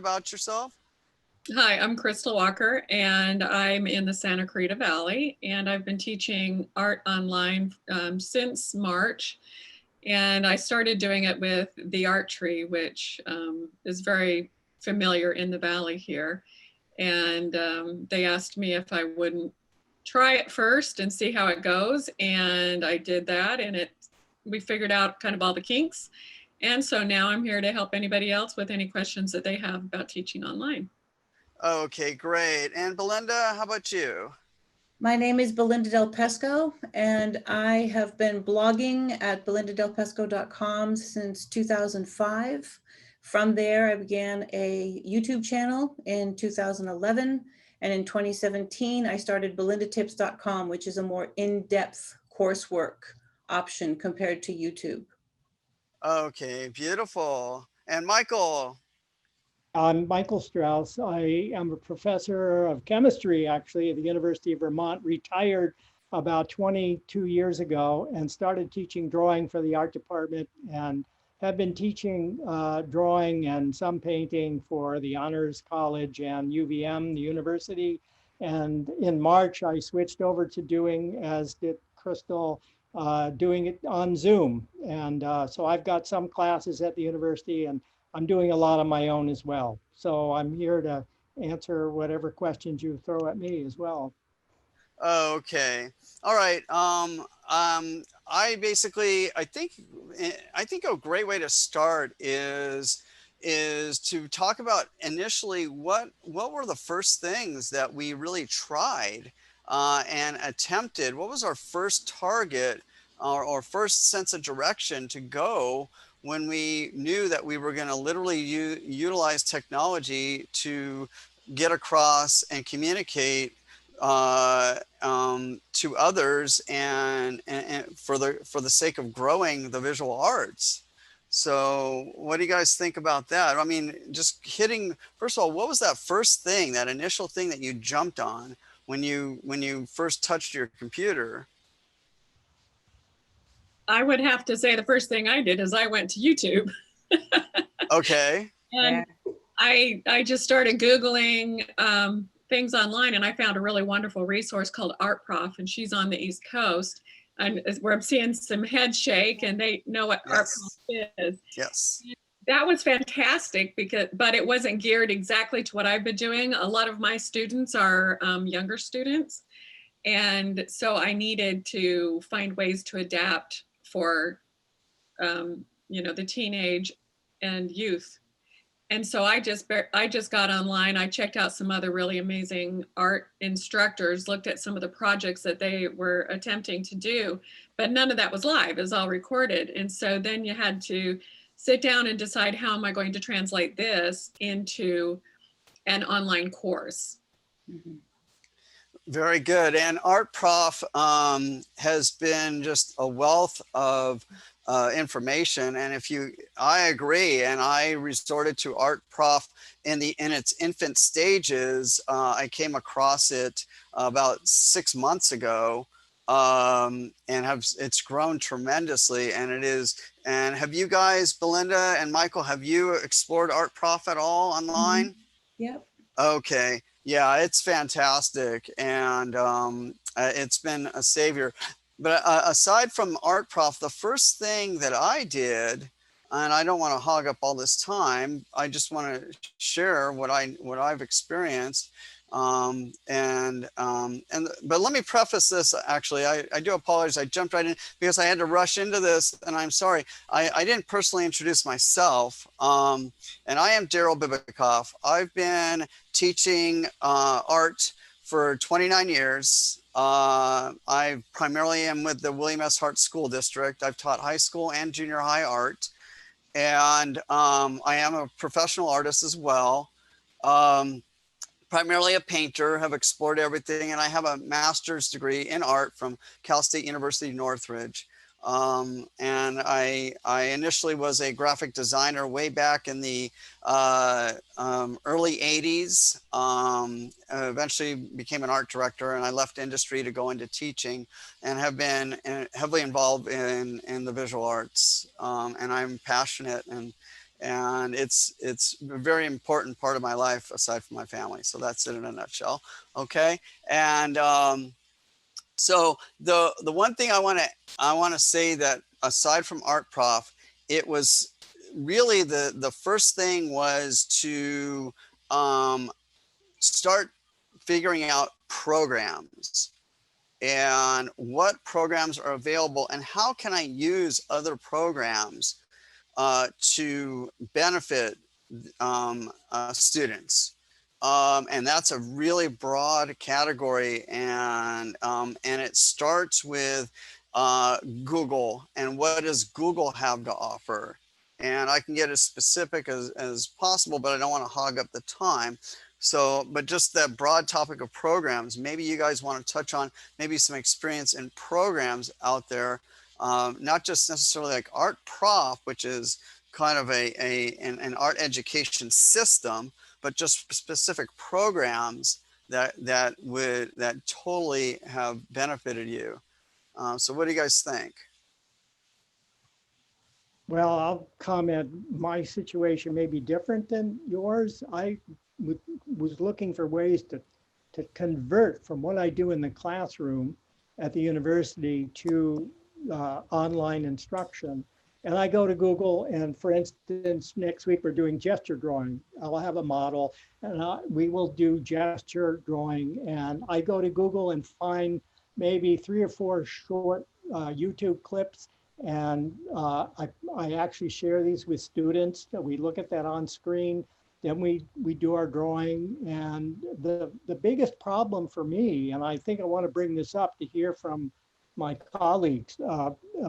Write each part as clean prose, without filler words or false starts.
about yourself? Hi, I'm Chrystal Walker, and I'm in the Santa Clarita Valley, and I've been teaching art online since March. And I started doing it with the Art Tree, which is very familiar in the valley here. And they asked me if I wouldn't try it first and see how it goes. And I did that, and we figured out kind of all the kinks. And so now I'm here to help anybody else with any questions that they have about teaching online. Okay, great. And Belinda, how about you? My name is Belinda Del Pesco, and I have been blogging at belindadelpesco.com since 2005. From there, I began a YouTube channel in 2011, and in 2017, I started belindatips.com, which is a more in-depth coursework option compared to YouTube. Okay, beautiful. And Michael? I'm Michael Strauss. I am a professor of chemistry, actually, at the University of Vermont, retired about 22 years ago and started teaching drawing for the art department, and have been teaching drawing and some painting for the Honors College and UVM, the university. And in March, I switched over to doing, as did Chrystal, doing it on Zoom. And so I've got some classes at the university, and I'm doing a lot on my own as well. So I'm here to answer whatever questions you throw at me as well. Okay. All right. I think a great way to start is to talk about initially what were the first things that we really tried and attempted. What was our first target or first sense of direction to go when we knew that we were going to literally utilize technology to get across and communicate to others and for the sake of growing the visual arts. So what do you guys think about that? I mean, just hitting, first of all, what was that first thing, that initial thing that you jumped on when you first touched your computer? I would have to say the first thing I did is I went to YouTube. Okay. And I just started Googling things online, and I found a really wonderful resource called ArtProf, and she's on the East Coast, and where I'm seeing some head shake, and they know what ArtProf is. Yes. That was fantastic but it wasn't geared exactly to what I've been doing. A lot of my students are younger students, and so I needed to find ways to adapt for the teenage and youth. And so I just got online. I checked out some other really amazing art instructors, looked at some of the projects that they were attempting to do, but none of that was live. It was all recorded. And so then you had to sit down and decide, how am I going to translate this into an online course? Mm-hmm. Very good. And ArtProf has been just a wealth of information. And I agree, and I resorted to ArtProf in its infant stages. I came across it about 6 months ago, and it's grown tremendously. And have you guys, Belinda and Michael, have you explored ArtProf at all online? Mm-hmm. Yep. Okay. Yeah, it's fantastic, and it's been a savior. But aside from ArtProf, the first thing that I did, and I don't want to hog up all this time, I just want to share what I've experienced. But let me preface this. Actually, I do apologize. I jumped right in because I had to rush into this, and I'm sorry. I didn't personally introduce myself. And I am Daryl Bibikoff. I've been teaching art for 29 years. I primarily am with the William S. Hart School District. I've taught high school and junior high art. And I am a professional artist as well. Primarily a painter, have explored everything, and I have a master's degree in art from Cal State University Northridge. And I initially was a graphic designer way back in the early 80s. Eventually became an art director, and I left industry to go into teaching, and have been heavily involved in the visual arts. And I'm passionate And it's a very important part of my life aside from my family. So that's it in a nutshell. Okay. And so the one thing I want to say, that aside from ArtProf, it was really the first thing was to start figuring out programs and what programs are available and how can I use other programs to benefit students. And that's a really broad category, and it starts with Google and what does Google have to offer. And I can get as specific as possible, but I don't want to hog up the time. So, but just that broad topic of programs, maybe you guys want to touch on maybe some experience in programs out there, not just necessarily like ArtProf, which is kind of an art education system, but just specific programs that totally have benefited you. So what do you guys think? Well, I'll comment. My situation may be different than yours. I was looking for ways to convert from what I do in the classroom at the university to online instruction. And I go to Google, and for instance, next week we're doing gesture drawing. I'll have a model, and we will do gesture drawing. And I go to Google and find maybe 3 or 4 short YouTube clips, and I actually share these with students. We look at that on screen, then we do our drawing. And the biggest problem for me, and I think I want to bring this up to hear from my colleagues,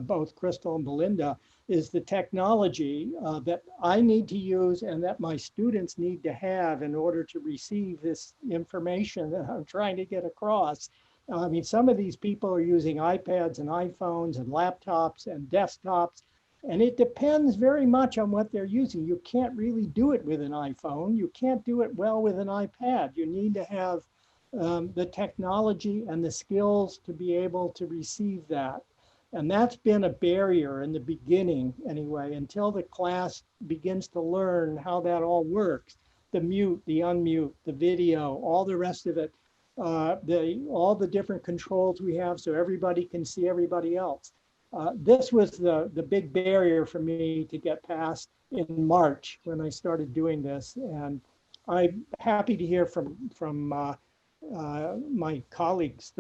both Chrystal and Belinda, is the technology that I need to use and that my students need to have in order to receive this information that I'm trying to get across. I mean, some of these people are using iPads and iPhones and laptops and desktops, and it depends very much on what they're using. You can't really do it with an iPhone. You can't do it well with an iPad. You need to have the technology and the skills to be able to receive that. And that's been a barrier in the beginning anyway, until the class begins to learn how that all works. The mute, the unmute, the video, all the rest of it, all the different controls we have so everybody can see everybody else. This was the big barrier for me to get past in March when I started doing this. And I'm happy to hear from my colleagues,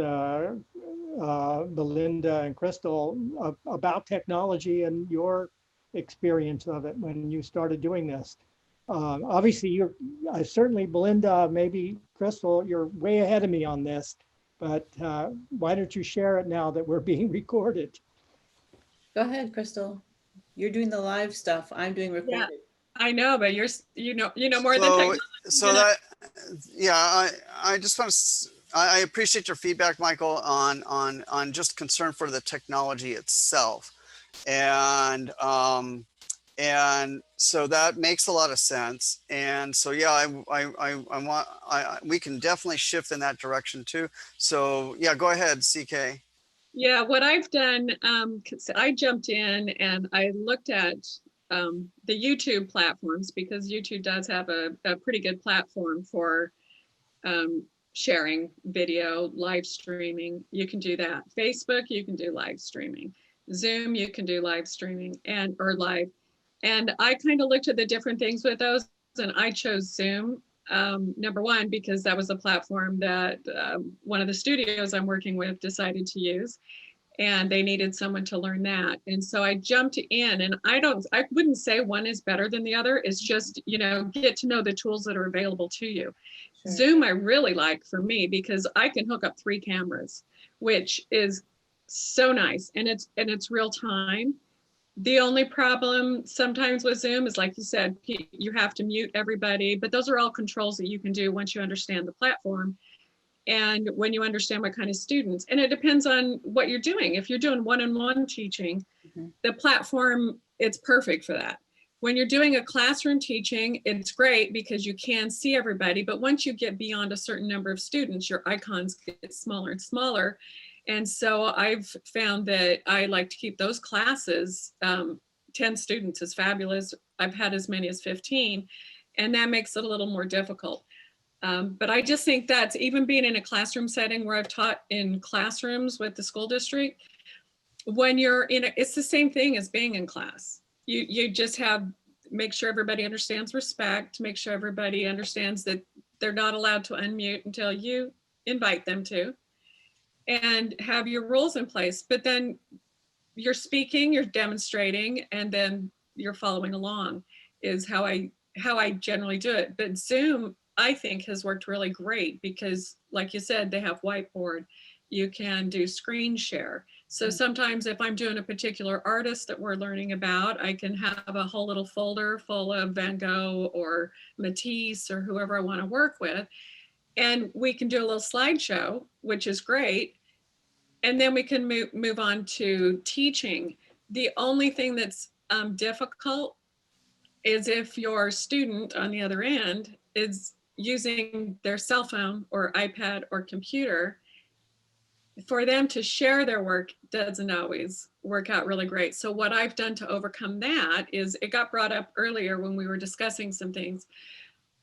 Belinda and Chrystal, about technology and your experience of it when you started doing this. Obviously, you're certainly, Belinda, maybe Chrystal, you're way ahead of me on this, but why don't you share it now that we're being recorded? Go ahead, Chrystal. You're doing the live stuff. I'm doing recorded. Yeah, I know, but you know more than technology. So that, yeah, I just want to, I appreciate your feedback, Michael, on just concern for the technology itself. And so that makes a lot of sense. And so, yeah, we can definitely shift in that direction too. So yeah, go ahead, CK. Yeah, what I've done, I jumped in and I looked at the YouTube platforms, because YouTube does have a pretty good platform for sharing video, live streaming. You can do that. Facebook, you can do live streaming. Zoom, you can do live streaming or live. And I kind of looked at the different things with those, and I chose Zoom. Number one, because that was a platform that one of the studios I'm working with decided to use, and they needed someone to learn that. And so I jumped in, and I wouldn't say one is better than the other. It's just, get to know the tools that are available to you. Sure. Zoom, I really like for me because I can hook up 3 cameras, which is so nice. And it's real time. The only problem sometimes with Zoom is, like you said, you have to mute everybody, but those are all controls that you can do once you understand the platform and when you understand what kind of students. And it depends on what you're doing. If you're doing one-on-one teaching, the platform, it's perfect for that. When you're doing a classroom teaching, it's great because you can see everybody, but once you get beyond a certain number of students, your icons get smaller and smaller. And so I've found that I like to keep those classes 10 students is fabulous. I've had as many as 15, and that makes it a little more difficult. But I just think that's even being in a classroom setting where I've taught in classrooms with the school district, when you're in a, it's the same thing as being in class. You just have, make sure everybody understands respect, make sure everybody understands that they're not allowed to unmute until you invite them to, and have your rules in place. But then you're speaking, you're demonstrating, and then you're following along is how I generally do it. But Zoom, I think, has worked really great because, like you said, they have whiteboard. You can do screen share. So sometimes if I'm doing a particular artist that we're learning about, I can have a whole little folder full of Van Gogh or Matisse or whoever I want to work with. And we can do a little slideshow, which is great. And then we can move on to teaching. The only thing that's difficult is if your student on the other end is using their cell phone or iPad or computer. For them to share their work doesn't always work out really great. So what I've done to overcome that is, it got brought up earlier when we were discussing some things.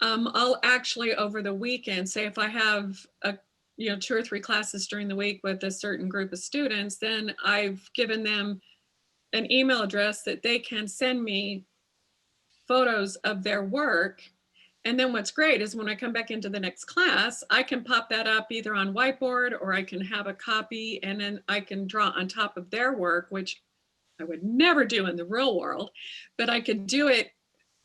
I'll actually over the weekend, say if I have a 2 or 3 classes during the week with a certain group of students, then I've given them an email address that they can send me photos of their work. And then what's great is when I come back into the next class, I can pop that up either on whiteboard or I can have a copy, and then I can draw on top of their work, which I would never do in the real world, but I could do it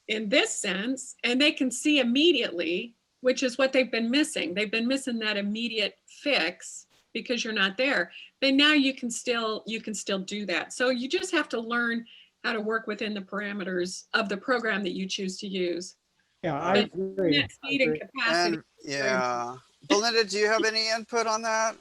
in this sense, and they can see immediately, which is what they've been missing. They've been missing that immediate fix because you're not there. But now you can still do that. So you just have to learn how to work within the parameters of the program that you choose to use. Yeah, I But agree. net speed and capacity. And yeah, Belinda, do you have any input on that?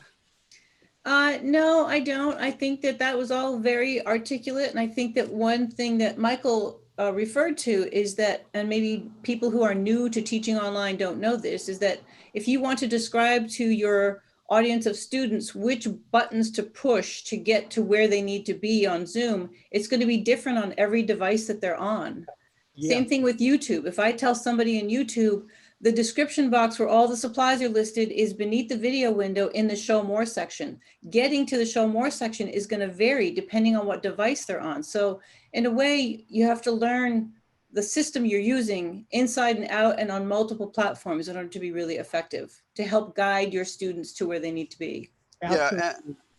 No, I don't. I think that that was all very articulate. And I think that one thing that Michael referred to is that, and maybe people who are new to teaching online don't know this, is that if you want to describe to your audience of students which buttons to push to get to where they need to be on Zoom, it's going to be different on every device that they're on. Yeah. Same thing with YouTube. If I tell somebody in YouTube, the description box where all the supplies are listed is beneath the video window in the show more section. Getting to the show more section is going to vary depending on what device they're on. So in a way, you have to learn the system you're using inside and out and on multiple platforms in order to be really effective, to help guide your students to where they need to be. Absolutely. Yeah,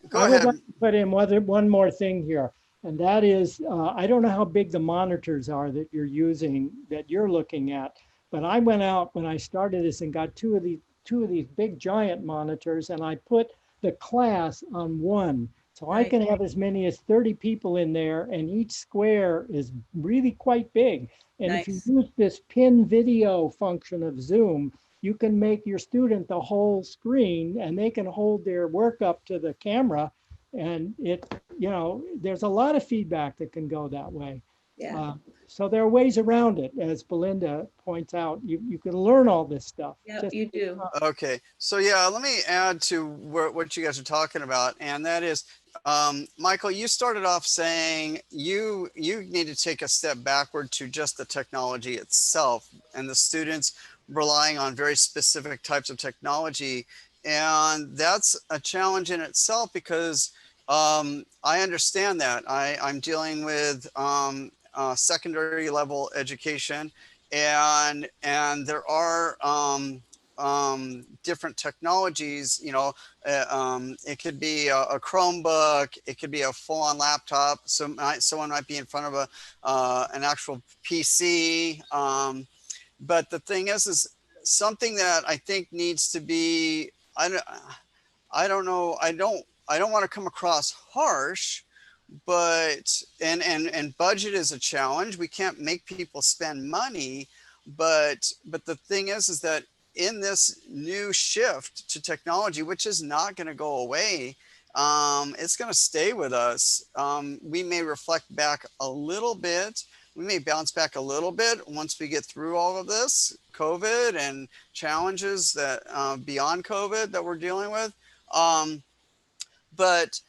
go I would ahead. like to put in one more thing here, and that is, I don't know how big the monitors are that you're using, that you're looking at, but I went out when I started this and got two of these big giant monitors, and I put the class on one. So I can have as many as 30 people in there, and each square is really quite big. And if you use this pin video function of Zoom, you can make your student the whole screen, and they can hold their work up to the camera. And there's a lot of feedback that can go that way. Yeah. So there are ways around it, as Belinda points out. You can learn all this stuff. Yeah, you do. Okay, so yeah, let me add to what you guys are talking about, and that is, Michael, you started off saying you need to take a step backward to just the technology itself, and the students relying on very specific types of technology, and that's a challenge in itself because I understand that. I'm dealing with secondary level education, and there are different technologies. It could be a Chromebook, it could be a full-on laptop, so someone might be in front of an actual PC, but the thing is something that I think needs to be, I don't know, I don't want to come across harsh, but and budget is a challenge. We can't make people spend money, but the thing is that in this new shift to technology, which is not going to go away, it's going to stay with us. We may reflect back a little bit. We may bounce back a little bit once we get through all of this COVID and challenges that beyond COVID that we're dealing with. But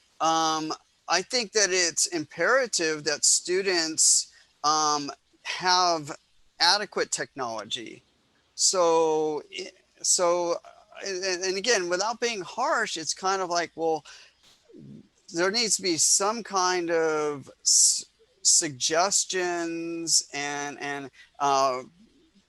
I think that it's imperative that students have adequate technology. So, so, and again, without being harsh, it's kind of like, well, there needs to be some kind of suggestions and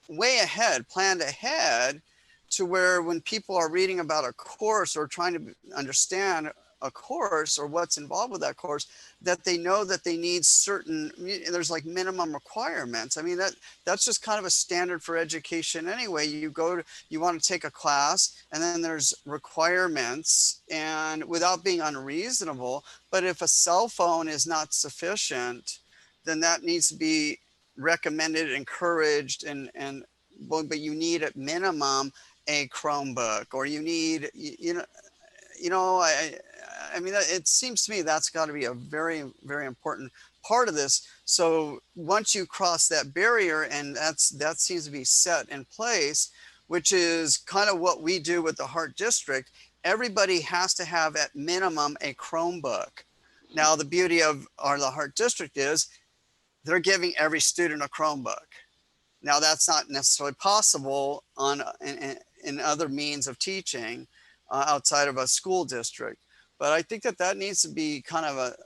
way ahead, planned ahead, to where when people are reading about a course or trying to understand a course or what's involved with that course, that they know that they need certain, there's like minimum requirements. I mean, that's just kind of a standard for education anyway. You go to, you want to take a class, and then there's requirements, and without being unreasonable, but if a cell phone is not sufficient, then that needs to be recommended, encouraged, and but you need at minimum a Chromebook, or you need, I mean, it seems to me that's got to be a very, very important part of this. So once you cross that barrier, and that seems to be set in place, which is kind of what we do with the Heart District, everybody has to have at minimum a Chromebook. Now, the beauty of the Heart District is they're giving every student a Chromebook. Now, that's not necessarily possible in other means of teaching outside of a school district. But I think that needs to be kind of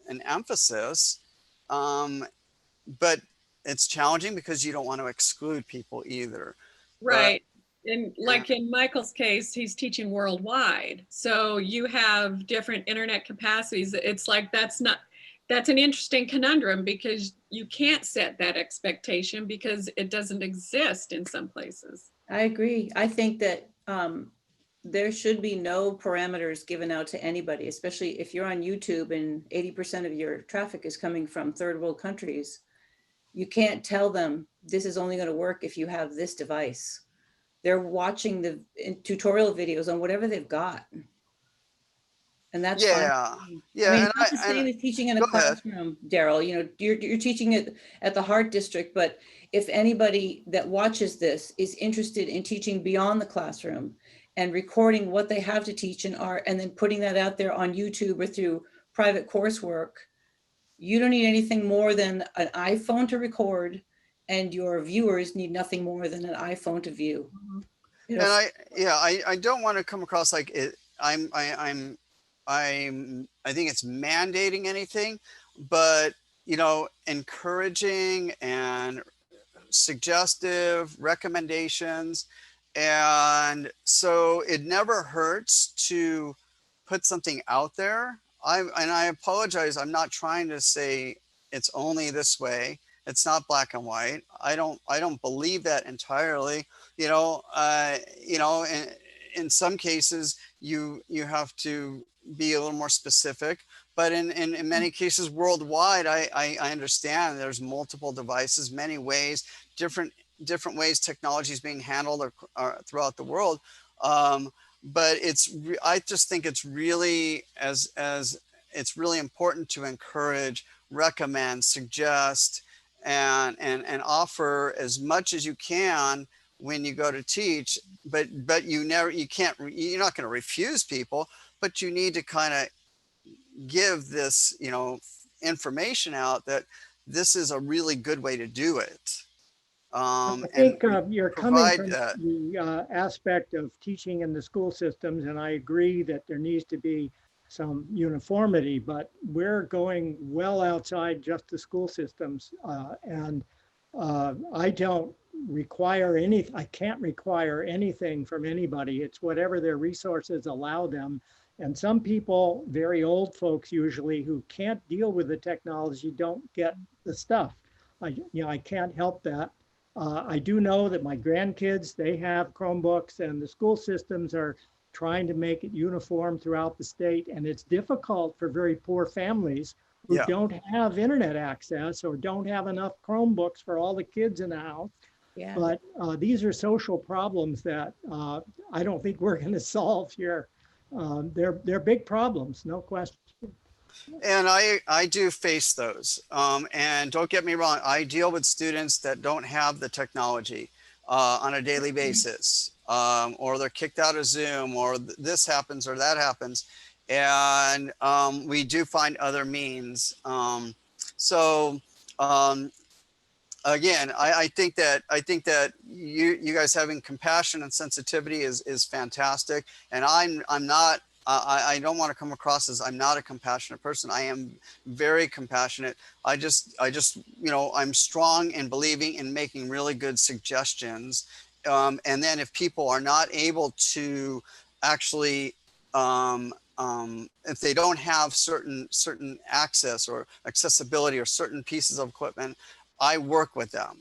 an emphasis. But it's challenging because you don't want to exclude people either. Right. And like in Michael's case, he's teaching worldwide. So you have different internet capacities. It's like that's an interesting conundrum, because you can't set that expectation because it doesn't exist in some places. I agree. I think that there should be no parameters given out to anybody, especially if you're on YouTube and 80% of your traffic is coming from third world countries. You can't tell them this is only going to work if you have this device. They're watching the tutorial videos on whatever they've got. And that's fine. Yeah. I mean, it's not the same as teaching in a classroom, Daryl. You know, you're teaching it at the Heart District, but if anybody that watches this is interested in teaching beyond the classroom and recording what they have to teach in art, and then putting that out there on YouTube or through private coursework, you don't need anything more than an iPhone to record, and your viewers need nothing more than an iPhone to view. You know, And I don't want to come across like it. I think it's mandating anything, but encouraging and suggestive recommendations. And so it never hurts to put something out there. I apologize. I'm not trying to say it's only this way. It's not black and white. I don't believe that entirely. In some cases you have to be a little more specific, but in many cases worldwide, I understand there's multiple devices, many ways, different ways technology is being handled throughout the world. But I just think it's really it's really important to encourage, recommend, suggest, and offer as much as you can when you go to teach. But you're not going to refuse people, but you need to kind of give this information out that this is a really good way to do it. I think you're coming from the aspect of teaching in the school systems, and I agree that there needs to be some uniformity, but we're going well outside just the school systems. And I don't require I can't require anything from anybody. It's whatever their resources allow them. And some people, very old folks usually, who can't deal with the technology, don't get the stuff. I can't help that. I do know that my grandkids, they have Chromebooks, and the school systems are trying to make it uniform throughout the state. And it's difficult for very poor families who don't have internet access or don't have enough Chromebooks for all the kids in the house. Yeah. But these are social problems that I don't think we're going to solve here. They're big problems, no question. And I do face those. And don't get me wrong, I deal with students that don't have the technology on a daily basis, or they're kicked out of Zoom, or this happens or that happens. And we do find other means. So again, I think that you guys having compassion and sensitivity is fantastic. And I'm not. I don't want to come across as I'm not a compassionate person. I am very compassionate. I just I'm strong in believing in making really good suggestions. And then if people are not able to actually if they don't have certain access or accessibility or certain pieces of equipment, I work with them,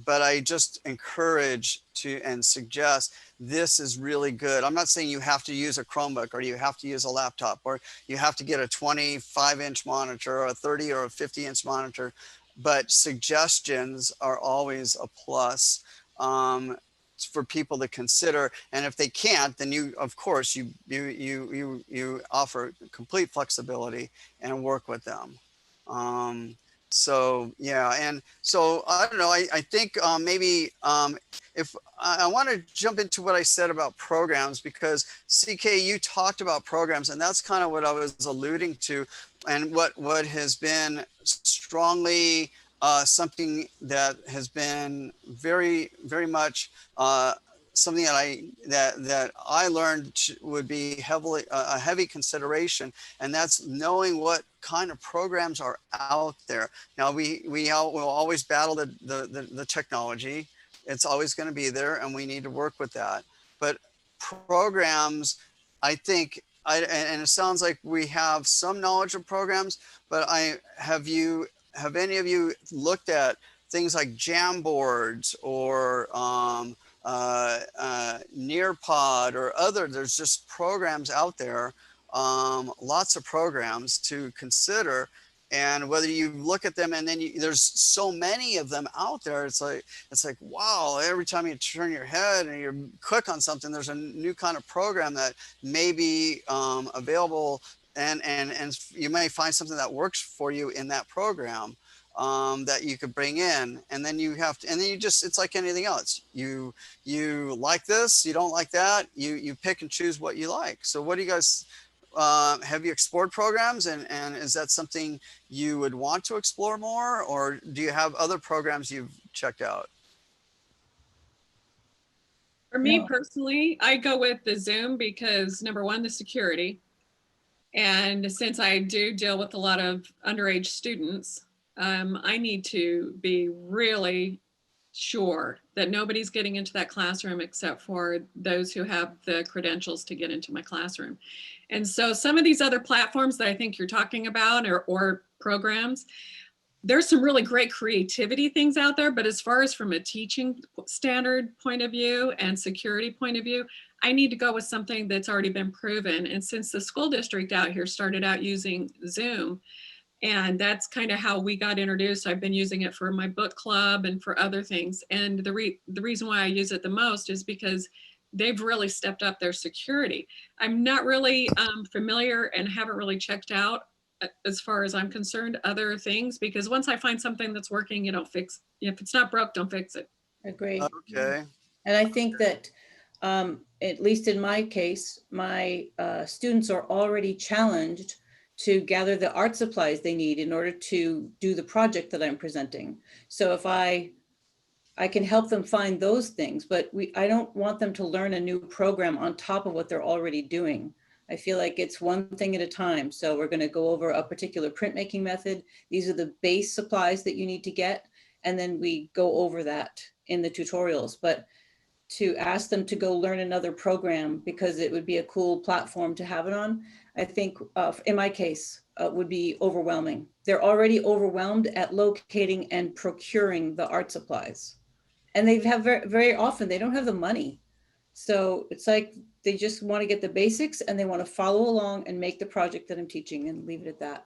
but I just encourage to and suggest this is really good. I'm not saying you have to use a Chromebook or you have to use a laptop or you have to get a 25-inch monitor or a 30 or a 50-inch monitor, but suggestions are always a plus for people to consider. And if they can't, then you, of course, you offer complete flexibility and work with them. So yeah, and so I don't know. I think maybe if I want to jump into what I said about programs, because CK, you talked about programs, and that's kind of what I was alluding to, and what has been strongly something that has been very much something that I learned would be heavily a heavy consideration, and that's knowing what kind of programs are out there. Now will always battle the technology. It's always going to be there, and we need to work with that. But programs, I think, and it sounds like we have some knowledge of programs, but have any of you looked at things like Jamboards or Nearpod or other? There's just programs out there, lots of programs to consider. And whether you look at them and then there's so many of them out there, it's like wow, every time you turn your head and you click on something, there's a new kind of program that may be available, and you may find something that works for you in that program. That you could bring in, and then you have to, and then you just, it's like anything else. You like this, you don't like that, you pick and choose what you like. So what do you guys, have you explored programs, and is that something you would want to explore more, or do you have other programs you've checked out? For me No. personally, I go with the Zoom because number one, the security. And since I do deal with a lot of underage students, I need to be really sure that nobody's getting into that classroom except for those who have the credentials to get into my classroom. And so some of these other platforms that I think you're talking about, or programs, there's some really great creativity things out there, but as far as from a teaching standard point of view and security point of view, I need to go with something that's already been proven. And since the school district out here started out using Zoom, and that's kind of how we got introduced, I've been using it for my book club and for other things. And the reason why I use it the most is because they've really stepped up their security. I'm not really familiar and haven't really checked out, as far as I'm concerned, other things, because once I find something that's working, you don't fix, if it's not broke, don't fix it. Agree. Okay. And I think that, at least in my case, my students are already challenged to gather the art supplies they need in order to do the project that I'm presenting. So if I can help them find those things, but I don't want them to learn a new program on top of what they're already doing. I feel like it's one thing at a time. So we're going to go over a particular printmaking method. These are the base supplies that you need to get. And then we go over that in the tutorials. But to ask them to go learn another program because it would be a cool platform to have it on, I think in my case, would be overwhelming. They're already overwhelmed at locating and procuring the art supplies. And they have very often, they don't have the money. So it's like, they just want to get the basics and they want to follow along and make the project that I'm teaching, and leave it at that.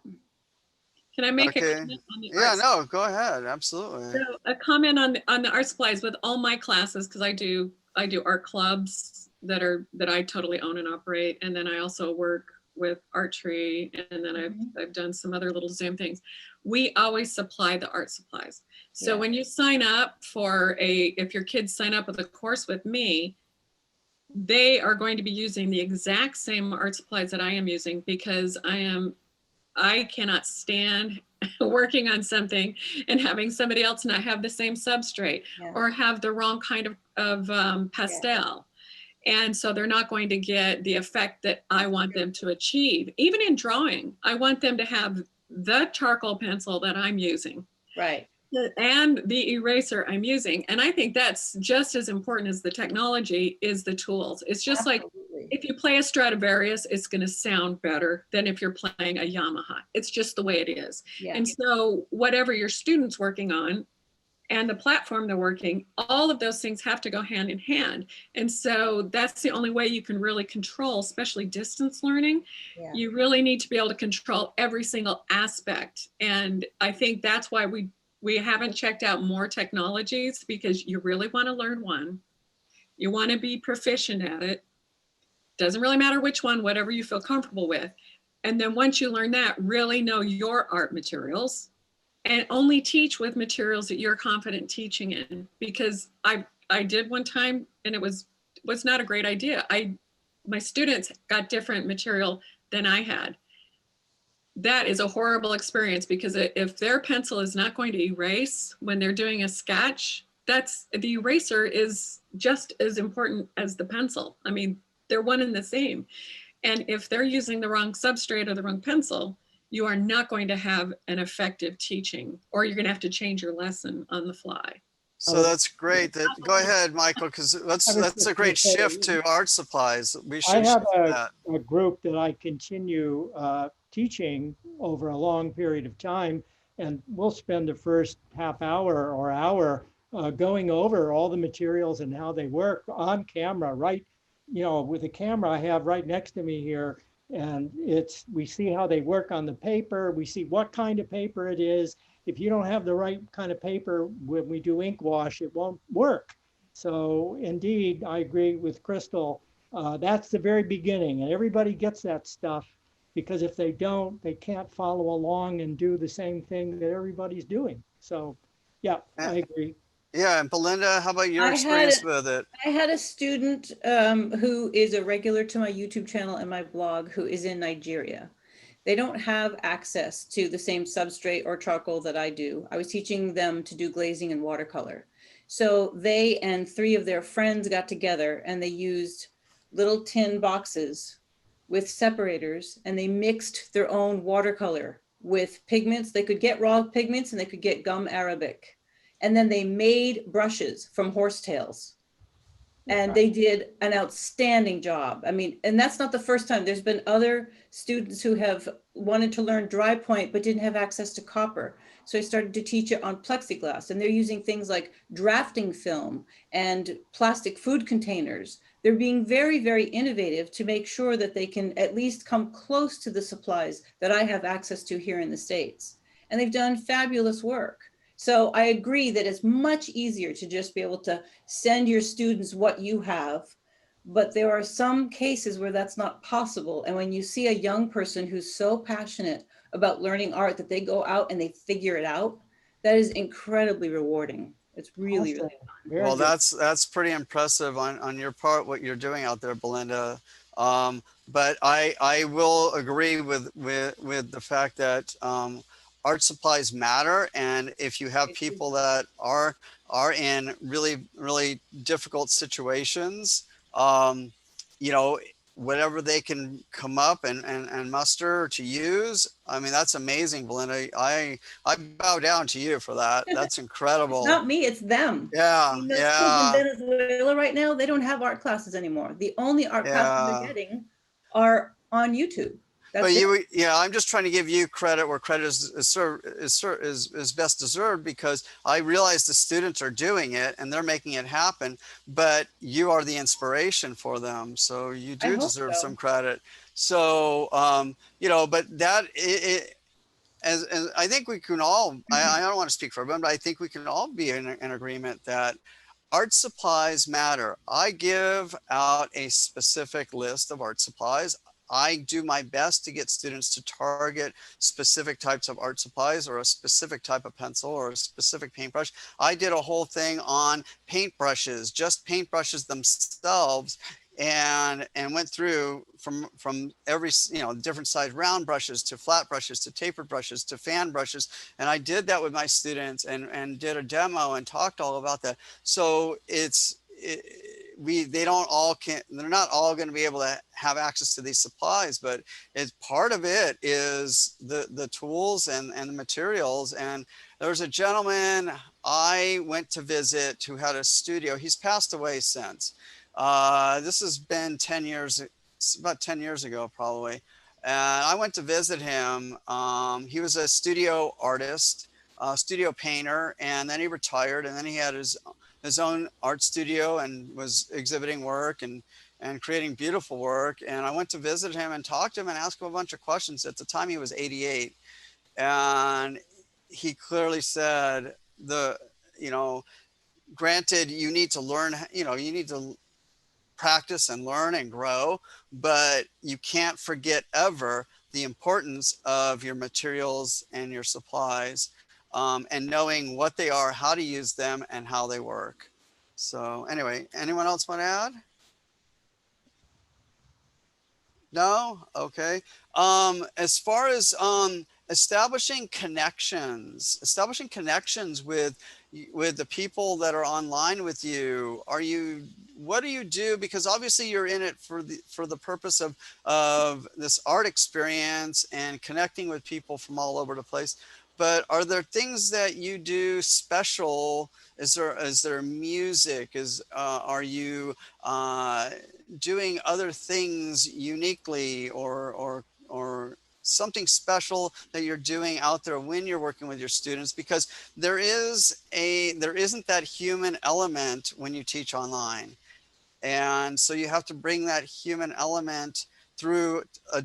Can I make a Okay. comment on the Yeah, art? no, go ahead. Absolutely. So a comment on the art supplies with all my classes, because I do art clubs that I totally own and operate, and then I also work with Archery, and then I've done some other little Zoom things. We always supply the art supplies. So when you sign up for if your kids sign up with a course with me, they are going to be using the exact same art supplies that I am using, because I cannot stand working on something and having somebody else not have the same substrate Yeah. or have the wrong kind of pastel. And so they're not going to get the effect that I want them to achieve. Even in drawing, I want them to have the charcoal pencil that I'm using. Right. And the eraser I'm using. And I think that's just as important as the technology is the tools. It's just Absolutely. like if you play a Stradivarius, it's going to sound better than if you're playing a Yamaha. It's just the way it is. Yeah. And so whatever your student's working on and the platform they're working, all of those things have to go hand in hand. And so that's the only way you can really control, especially distance learning. Yeah. You really need to be able to control every single aspect. And I think that's why we haven't checked out more technologies, because you really want to learn one. You want to be proficient at it. Doesn't really matter which one, whatever you feel comfortable with. And then once you learn that, really know your art materials and only teach with materials that you're confident teaching in. Because I did one time and it was not a great idea. My students got different material than I had. That is a horrible experience, because if their pencil is not going to erase when they're doing a sketch, the eraser is just as important as the pencil. I mean, they're one and the same. And if they're using the wrong substrate or the wrong pencil, you are not going to have an effective teaching, or you're going to have to change your lesson on the fly. So that's great. Go ahead, Michael, because that's a great shift to art supplies. We I should have shift that. a group that I continue teaching over a long period of time, and we'll spend the first half hour or hour going over all the materials and how they work on camera, right? You know, with the camera I have right next to me here, and we see how they work on the paper. We see what kind of paper it is. If you don't have the right kind of paper, when we do ink wash, it won't work. So indeed, I agree with Chrystal. That's the very beginning, and everybody gets that stuff, because if they don't, they can't follow along and do the same thing that everybody's doing. So yeah, I agree. Yeah, and Belinda, how about your I had experience with it? I had a student who is a regular to my YouTube channel and my blog, who is in Nigeria. They don't have access to the same substrate or charcoal that I do. I was teaching them to do glazing and watercolor. So they and 3 of their friends got together and they used little tin boxes with separators, and they mixed their own watercolor with pigments. They could get raw pigments and they could get gum arabic. And then they made brushes from horsetails. And they did an outstanding job. I mean, and that's not the first time. There's been other students who have wanted to learn dry point, but didn't have access to copper. So I started to teach it on plexiglass, and they're using things like drafting film and plastic food containers. They're being very, very innovative to make sure that they can at least come close to the supplies that I have access to here in the States. And they've done fabulous work. So I agree that it's much easier to just be able to send your students what you have, but there are some cases where that's not possible. And when you see a young person who's so passionate about learning art that they go out and they figure it out, that is incredibly rewarding. It's really, Awesome. really fun. Very Well, good. that's pretty impressive on your part, what you're doing out there, Belinda. But I will agree with the fact that art supplies matter, and if you have people that are in really difficult situations, you know, whatever they can come up and muster to use, I mean, that's amazing, Belinda. I bow down to you for that. That's incredible. It's not me, it's them. Yeah, In those schools in yeah, Venezuela right now, they don't have art classes anymore. The only art classes yeah. they're getting are on YouTube. That's But it. yeah, I'm just trying to give you credit where credit is best deserved, because I realize the students are doing it and they're making it happen, but you are the inspiration for them. So you I do hope deserve so. some credit. So, you know, but that, as I think we can all, I don't want to speak for everyone, but I think we can all be in agreement that art supplies matter. I give out a specific list of art supplies. I do my best to get students to target specific types of art supplies, or a specific type of pencil, or a specific paintbrush. I did a whole thing on paintbrushes, just paintbrushes themselves, and went through from every, different size round brushes to flat brushes to tapered brushes to fan brushes. And I did that with my students and did a demo and talked all about that. So they're not all going to be able to have access to these supplies, but it's part of it is the tools and the materials. And there was a gentleman I went to visit who had a studio. He's passed away since. This has been 10 years, about 10 years ago, probably. And I went to visit him. He was a studio artist, studio painter, and then he retired, and then he had his own art studio and was exhibiting work and creating beautiful work. And I went to visit him and talked to him and asked him a bunch of questions. At the time he was 88. And he clearly said granted, you need to learn, you need to practice and learn and grow, but you can't forget ever the importance of your materials and your supplies, and knowing what they are, how to use them, and how they work. So anyway, anyone else want to add? No? Okay. As far as establishing connections with the people that are online with you, what do you do? Because obviously you're in it for the purpose of this art experience and connecting with people from all over the place. But are there things that you do special? Is there music? Are you doing other things uniquely or something special that you're doing out there when you're working with your students? Because there isn't that human element when you teach online. And so you have to bring that human element through a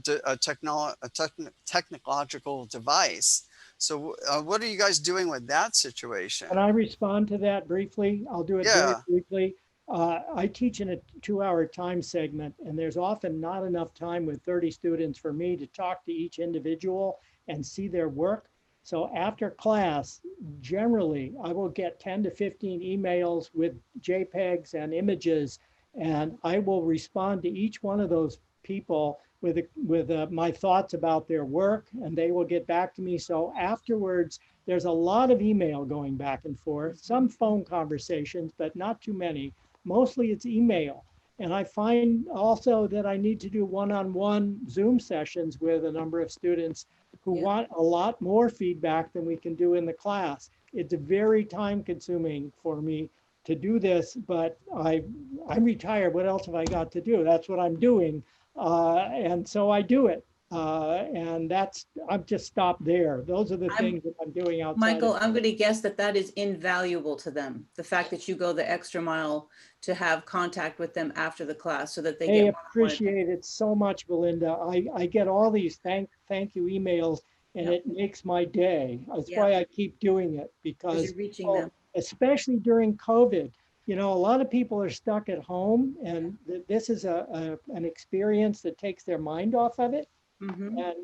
technological device. So what are you guys doing with that situation? Can I respond to that briefly? I'll do it very Yeah. briefly. I teach in a 2-hour time segment, and there's often not enough time with 30 students for me to talk to each individual and see their work. So after class, generally, I will get 10 to 15 emails with JPEGs and images, and I will respond to each one of those people with my thoughts about their work, and they will get back to me. So afterwards, there's a lot of email going back and forth, some phone conversations, but not too many. Mostly it's email. And I find also that I need to do one-on-one Zoom sessions with a number of students who want a lot more feedback than we can do in the class. It's very time consuming for me to do this, but I'm retired. What else have I got to do? That's what I'm doing. And so I do it. And I've just stopped there. Those are the things that I'm doing outside. Michael, I'm going to guess that is invaluable to them. The fact that you go the extra mile to have contact with them after the class so that they appreciate it so much, Belinda. I get all these thank you emails, and it makes my day. That's why I keep doing it, because you're reaching them. Especially during COVID. A lot of people are stuck at home, and this is an experience that takes their mind off of it. Mm-hmm. And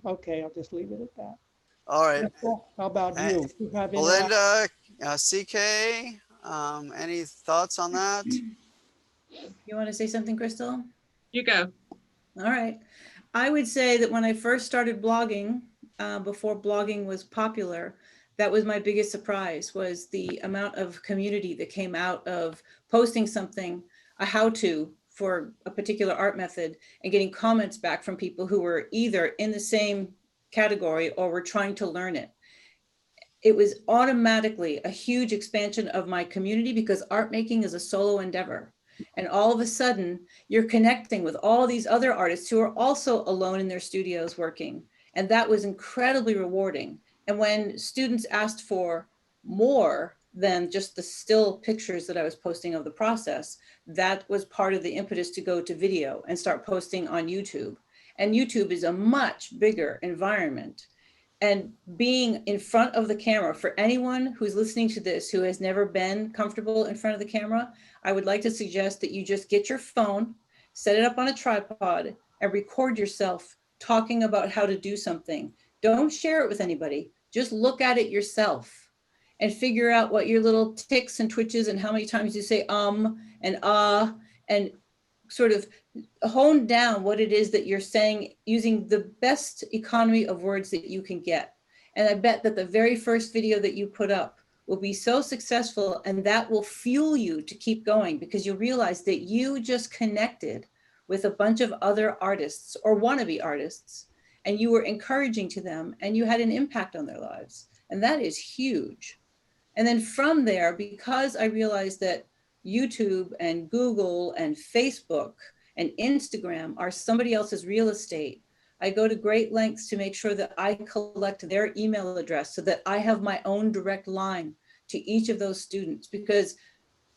okay, I'll just leave it at that. All right. How about you? Belinda, CKAY, any thoughts on that? You want to say something, Chrystal? You go. All right. I would say that when I first started blogging, before blogging was popular, that was my biggest surprise, was the amount of community that came out of posting something, a how-to for a particular art method, and getting comments back from people who were either in the same category or were trying to learn it. It was automatically a huge expansion of my community, because art making is a solo endeavor. And all of a sudden, you're connecting with all these other artists who are also alone in their studios working. And that was incredibly rewarding. And when students asked for more than just the still pictures that I was posting of the process, that was part of the impetus to go to video and start posting on YouTube. And YouTube is a much bigger environment. And being in front of the camera, for anyone who's listening to this who has never been comfortable in front of the camera, I would like to suggest that you just get your phone, set it up on a tripod, and record yourself talking about how to do something. Don't share it with anybody. Just look at it yourself and figure out what your little ticks and twitches and how many times you say and sort of hone down what it is that you're saying using the best economy of words that you can get. And I bet that the very first video that you put up will be so successful, and that will fuel you to keep going, because you realize that you just connected with a bunch of other artists or wannabe artists, and you were encouraging to them, and you had an impact on their lives. And that is huge. And then from there, because I realized that YouTube and Google and Facebook and Instagram are somebody else's real estate, I go to great lengths to make sure that I collect their email address so that I have my own direct line to each of those students, because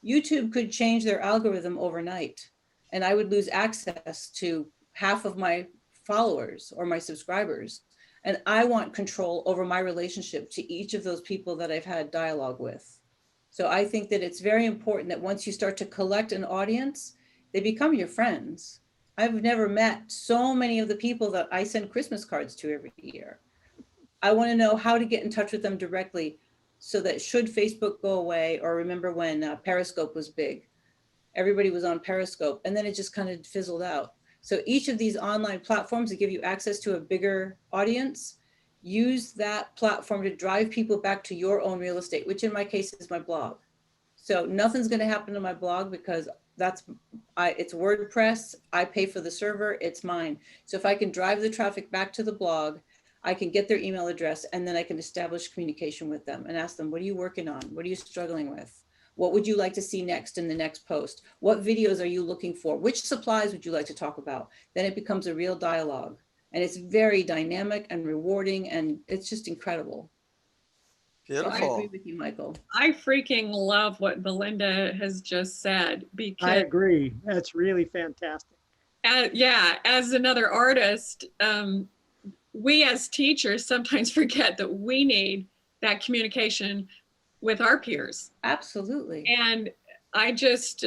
YouTube could change their algorithm overnight and I would lose access to half of my followers or my subscribers. And I want control over my relationship to each of those people that I've had dialogue with. So I think that it's very important that once you start to collect an audience, they become your friends. I've never met so many of the people that I send Christmas cards to every year. I want to know how to get in touch with them directly, so that should Facebook go away, or remember when Periscope was big, everybody was on Periscope, and then it just kind of fizzled out. So each of these online platforms that give you access to a bigger audience, use that platform to drive people back to your own real estate, which in my case is my blog. So nothing's going to happen to my blog because it's WordPress. I pay for the server, it's mine. So if I can drive the traffic back to the blog, I can get their email address, and then I can establish communication with them and ask them, what are you working on? What are you struggling with? What would you like to see next in the next post? What videos are you looking for? Which supplies would you like to talk about? Then it becomes a real dialogue, and it's very dynamic and rewarding, and it's just incredible. Beautiful. So I agree with you, Michael. I freaking love what Belinda has just said, because I agree. That's really fantastic. yeah, as another artist, we as teachers sometimes forget that we need that communication with our peers. Absolutely. And I just,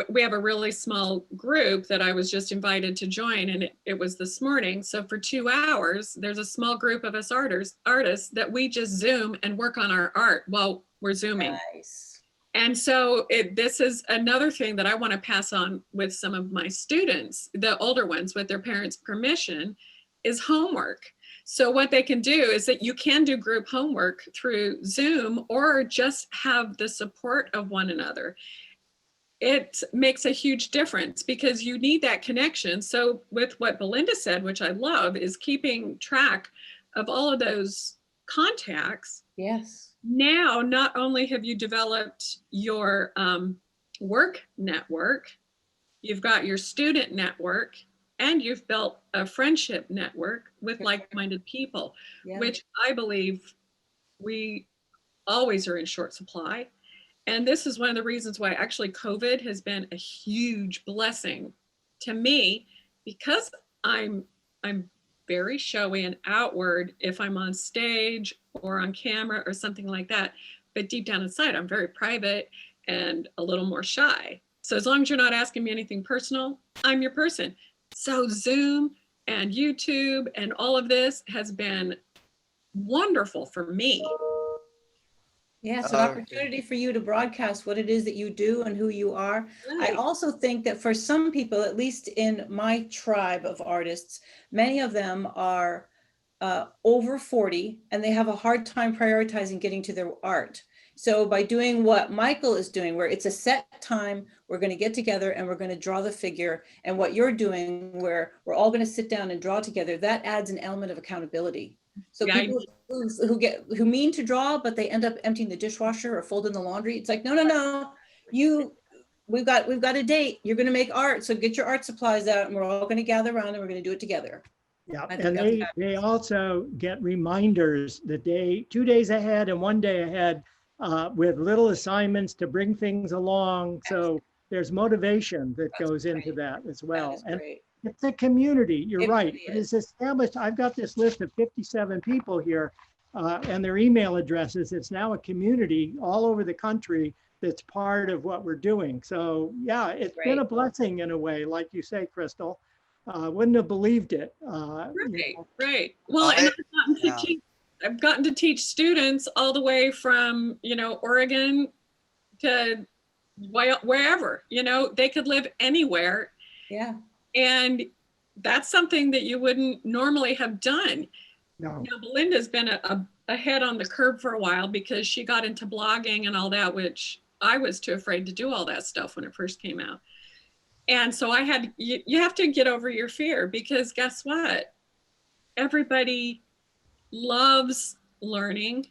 we have a really small group that I was just invited to join, and it was this morning. So for 2 hours, there's a small group of us artists that we just Zoom and work on our art while we're Zooming. Nice. And so this is another thing that I want to pass on with some of my students, the older ones, with their parents' permission, is homework. So what they can do is that you can do group homework through Zoom, or just have the support of one another. It makes a huge difference because you need that connection. So with what Belinda said, which I love, is keeping track of all of those contacts. Yes. Now, not only have you developed your work network, you've got your student network, and you've built a friendship network with like-minded people, Yeah. which I believe we always are in short supply. And this is one of the reasons why actually COVID has been a huge blessing to me, because I'm very showy and outward if I'm on stage or on camera or something like that. But deep down inside, I'm very private and a little more shy. So as long as you're not asking me anything personal, I'm your person. So Zoom and YouTube and all of this has been wonderful for me. Yeah, it's an opportunity for you to broadcast what it is that you do and who you are. Right. I also think that for some people, at least in my tribe of artists, many of them are over 40 and they have a hard time prioritizing getting to their art. So by doing what Michael is doing, where it's a set time, we're going to get together and we're going to draw the figure, and what you're doing, where we're all going to sit down and draw together, that adds an element of accountability. So Yeah, people who mean to draw, but they end up emptying the dishwasher or folding the laundry. It's like, no, we've got a date. You're going to make art, so get your art supplies out, and we're all going to gather around and we're going to do it together. Yeah, and they also get reminders the day, 2 days ahead and 1 day ahead, with little assignments to bring things along. So there's motivation that goes into that as well. And it's a community. You're right. It is established. I've got this list of 57 people here and their email addresses. It's now a community all over the country that's part of what we're doing. So yeah, it's been a blessing in a way, like you say, Chrystal. Wouldn't have believed it. Right. Well, and I've gotten to teach students all the way from, Oregon to wherever, they could live anywhere. Yeah. And that's something that you wouldn't normally have done. No, Now, Belinda's been ahead on the curve for a while because she got into blogging and all that, which I was too afraid to do all that stuff when it first came out. And so I had, you have to get over your fear, because guess what? Everybody loves learning.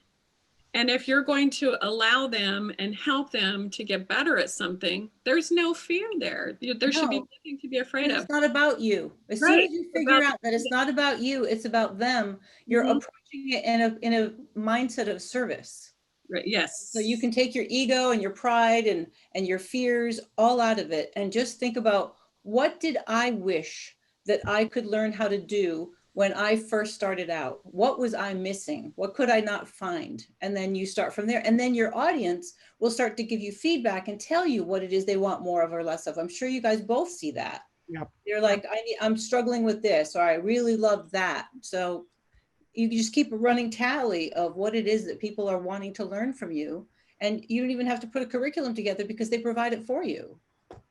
And if you're going to allow them and help them to get better at something, there's no fear there. There should be No. nothing to be afraid It's of. not about you. As soon Right. as you figure out that it's not about you, it's about them, you're Mhm. approaching it in a mindset of service. Right. Yes. So you can take your ego and your pride and your fears all out of it and just think about, what did I wish that I could learn how to do when I first started out? What was I missing? What could I not find? And then you start from there. And then your audience will start to give you feedback and tell you what it is they want more of or less of. I'm sure you guys both see that. yep. They're like, I'm struggling with this, or I really love that. So you can just keep a running tally of what it is that people are wanting to learn from you. And you don't even have to put a curriculum together because they provide it for you.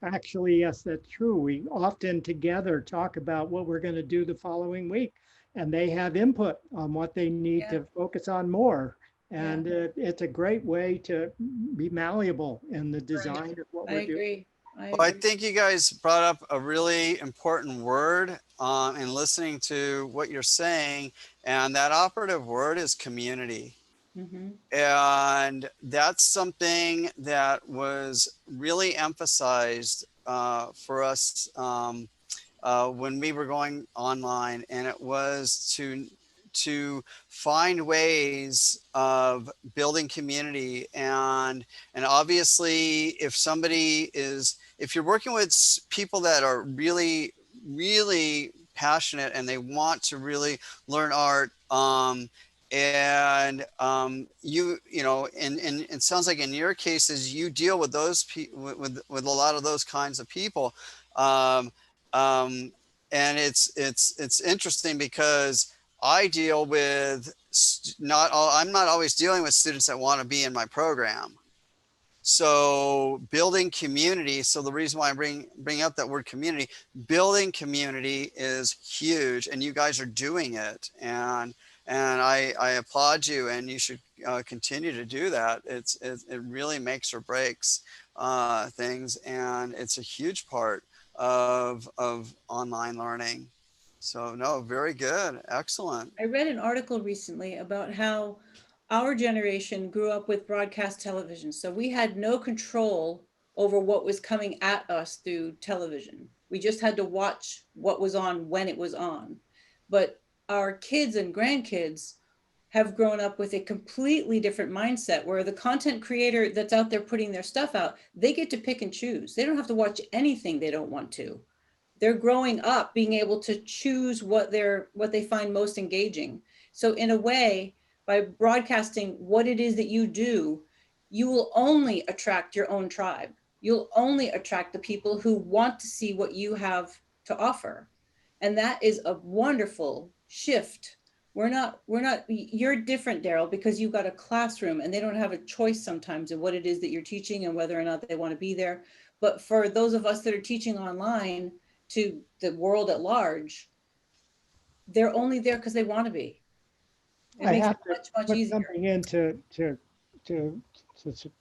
Actually, yes, that's true. We often together talk about what we're going to do the following week, and they have input on what they need to focus on more. And it's a great way to be malleable in the design of what I we're doing. agree. Well, I think you guys brought up a really important word in listening to what you're saying, and that operative word is community. Mhm. And that's something that was really emphasized for us when we were going online, and it was to find ways of building community. And obviously, if you're working with people that are really passionate and they want to really learn art, you know, and it sounds like in your cases you deal with those with a lot of those kinds of people, um, and it's interesting because I deal with I'm not always dealing with students that want to be in my program. So building community. So the reason why I bring up that word community, building community is huge, and you guys are doing it. And I applaud you, and you should continue to do that. It really makes or breaks things, and it's a huge part of online learning. So no, very good, excellent. I read an article recently about how our generation grew up with broadcast television. So we had no control over what was coming at us through television. We just had to watch what was on when it was on. But our kids and grandkids have grown up with a completely different mindset, where the content creator that's out there putting their stuff out, they get to pick and choose. They don't have to watch anything they don't want to. They're growing up being able to choose what they find most engaging. So in a way, by broadcasting what it is that you do, you will only attract your own tribe. You'll only attract the people who want to see what you have to offer. And that is a wonderful shift. You're different, Daryl, because you've got a classroom and they don't have a choice sometimes of what it is that you're teaching and whether or not they want to be there. But for those of us that are teaching online to the world at large, they're only there because they want to be. It I makes have it to much, much put easier. something in to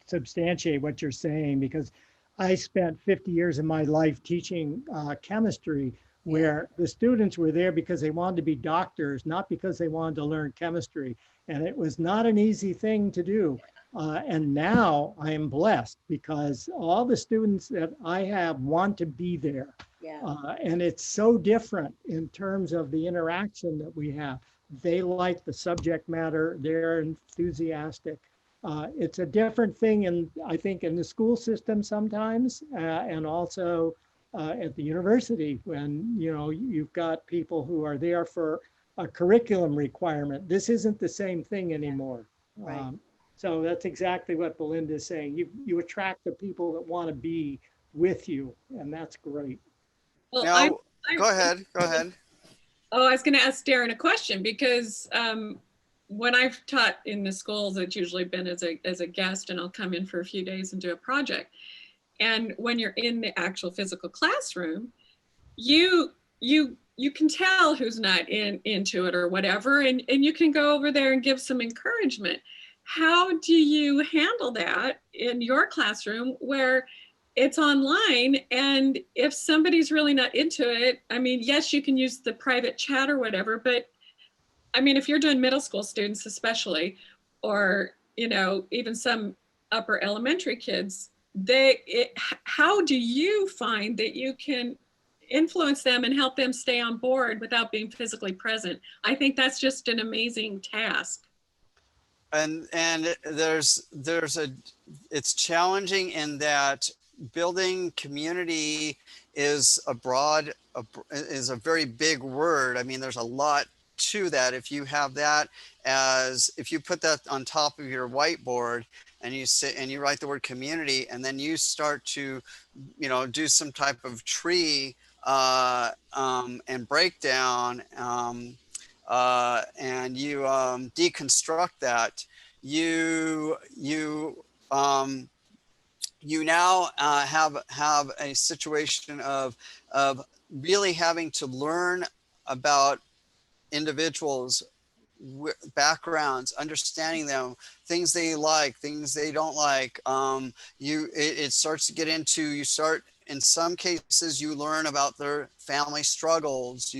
substantiate what you're saying, because I spent 50 years of my life teaching chemistry, where the students were there because they wanted to be doctors, not because they wanted to learn chemistry. And it was not an easy thing to do. And now I am blessed because all the students that I have want to be there. Yeah. And it's so different in terms of the interaction that we have. They like the subject matter, they're enthusiastic. It's a different thing, I think, in the school system sometimes, and also at the university, when you've got people who are there for a curriculum requirement. This isn't the same thing anymore. Right. So that's exactly what Belinda is saying. You attract the people that want to be with you, and that's great. Well, Now, go ahead. Oh, I was going to ask Darren a question, because when I've taught in the schools, it's usually been as a guest, and I'll come in for a few days and do a project. And when you're in the actual physical classroom, you can tell who's not into it or whatever, and you can go over there and give some encouragement. How do you handle that in your classroom where it's online, and if somebody's really not into it, I mean, yes, you can use the private chat or whatever, but I mean, if you're doing middle school students especially, or, you know, even some upper elementary kids, how do you find that you can influence them and help them stay on board without being physically present? I think that's just an amazing task. And it's challenging in that building community is is a very big word. I mean, there's a lot to that. If you have that if you put that on top of your whiteboard and you sit and you write the word community, and then you start to, you know, do some type of tree and breakdown, and you deconstruct that, you now have a situation of really having to learn about individuals' backgrounds, understanding them, things they like, things they don't like. It starts to get into, in some cases you learn about their family struggles.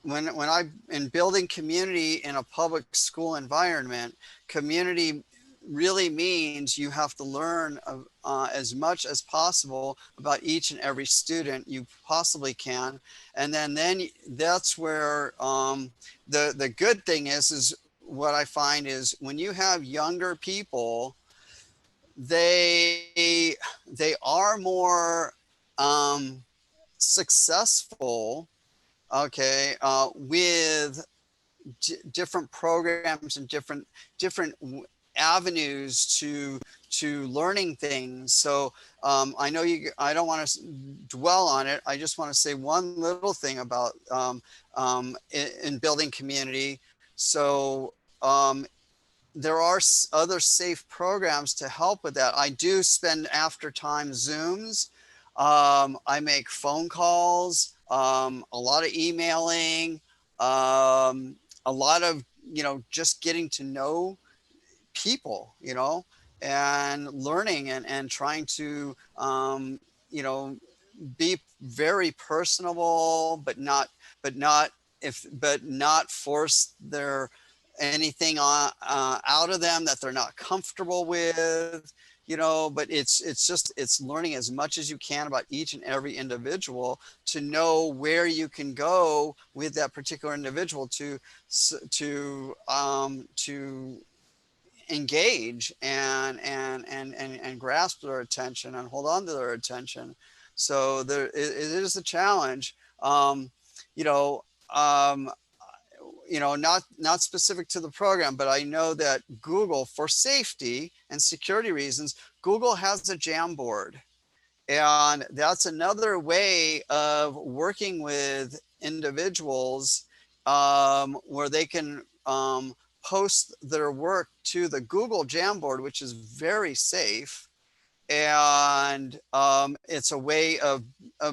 When I in building community in a public school environment, community really means you have to learn as much as possible about each and every student you possibly can. And then that's where the good thing is what I find is when you have younger people, they are more successful, okay, with different programs and different avenues to learning things. So I know I don't want to dwell on it. I just want to say one little thing about in building community. So there are other safe programs to help with that. I do spend after time Zooms. I make phone calls, a lot of emailing, a lot of, you know, just getting to know people, you know, and learning and trying to, you know, be very personable, but not force anything out of them that they're not comfortable with, you know. But it's learning as much as you can about each and every individual to know where you can go with that particular individual to engage and grasp their attention and hold on to their attention. So it is a challenge. You know, not specific to the program, but I know that Google, for safety and security reasons, Google has a Jamboard. And that's another way of working with individuals where they can post their work to the Google Jamboard, which is very safe. And it's a way of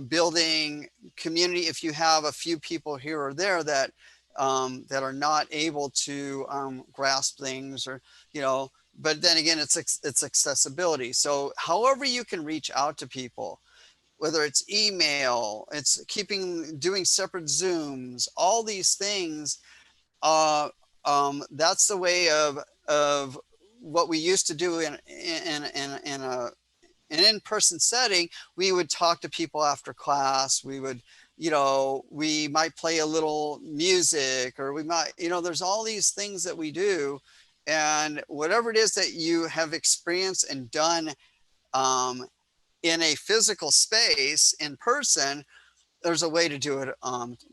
building community if you have a few people here or there that are not able to grasp things, or, you know. But then again, it's accessibility. So however you can reach out to people, whether it's email, it's doing separate Zooms, all these things, that's the way of what we used to do in an in-person setting. We would talk to people after class. We would, you know, we might play a little music, or we might, you know, there's all these things that we do. And whatever it is that you have experienced and done in a physical space in person, there's a way to do it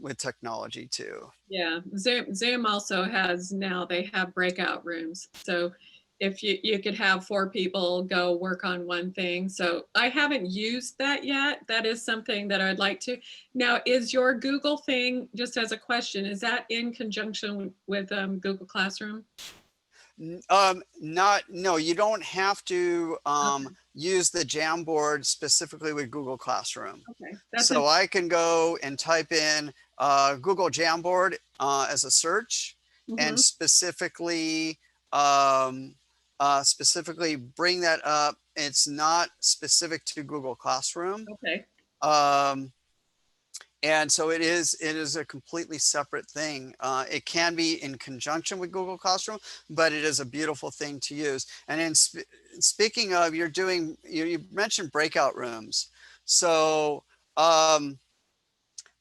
with technology too. Yeah, Zoom also has, now they have breakout rooms. So if you could have 4 people go work on one thing. So I haven't used that yet. That is something that I'd like to. Now, is your Google thing, just as a question, is that in conjunction with Google Classroom? No, you don't have to use the Jamboard specifically with Google Classroom. Okay, that's So I can go and type in Google Jamboard as a search, and Mhm. specifically bring that up. It's not specific to Google Classroom. Okay, Um, and so it is a completely separate thing. It can be in conjunction with Google Classroom, but it is a beautiful thing to use. And in speaking of, you mentioned breakout rooms. So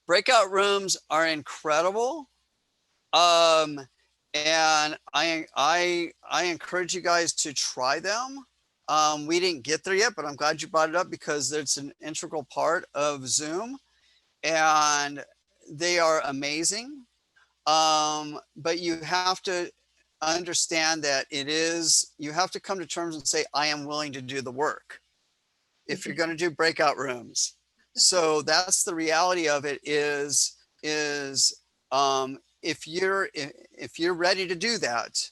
breakout rooms are incredible. Um, and I encourage you guys to try them. We didn't get there yet, but I'm glad you brought it up because it's an integral part of Zoom, and they are amazing. But you have to understand that you have to come to terms and say, I am willing to do the work if you're going to do breakout rooms. So that's the reality of it if you're ready to do that,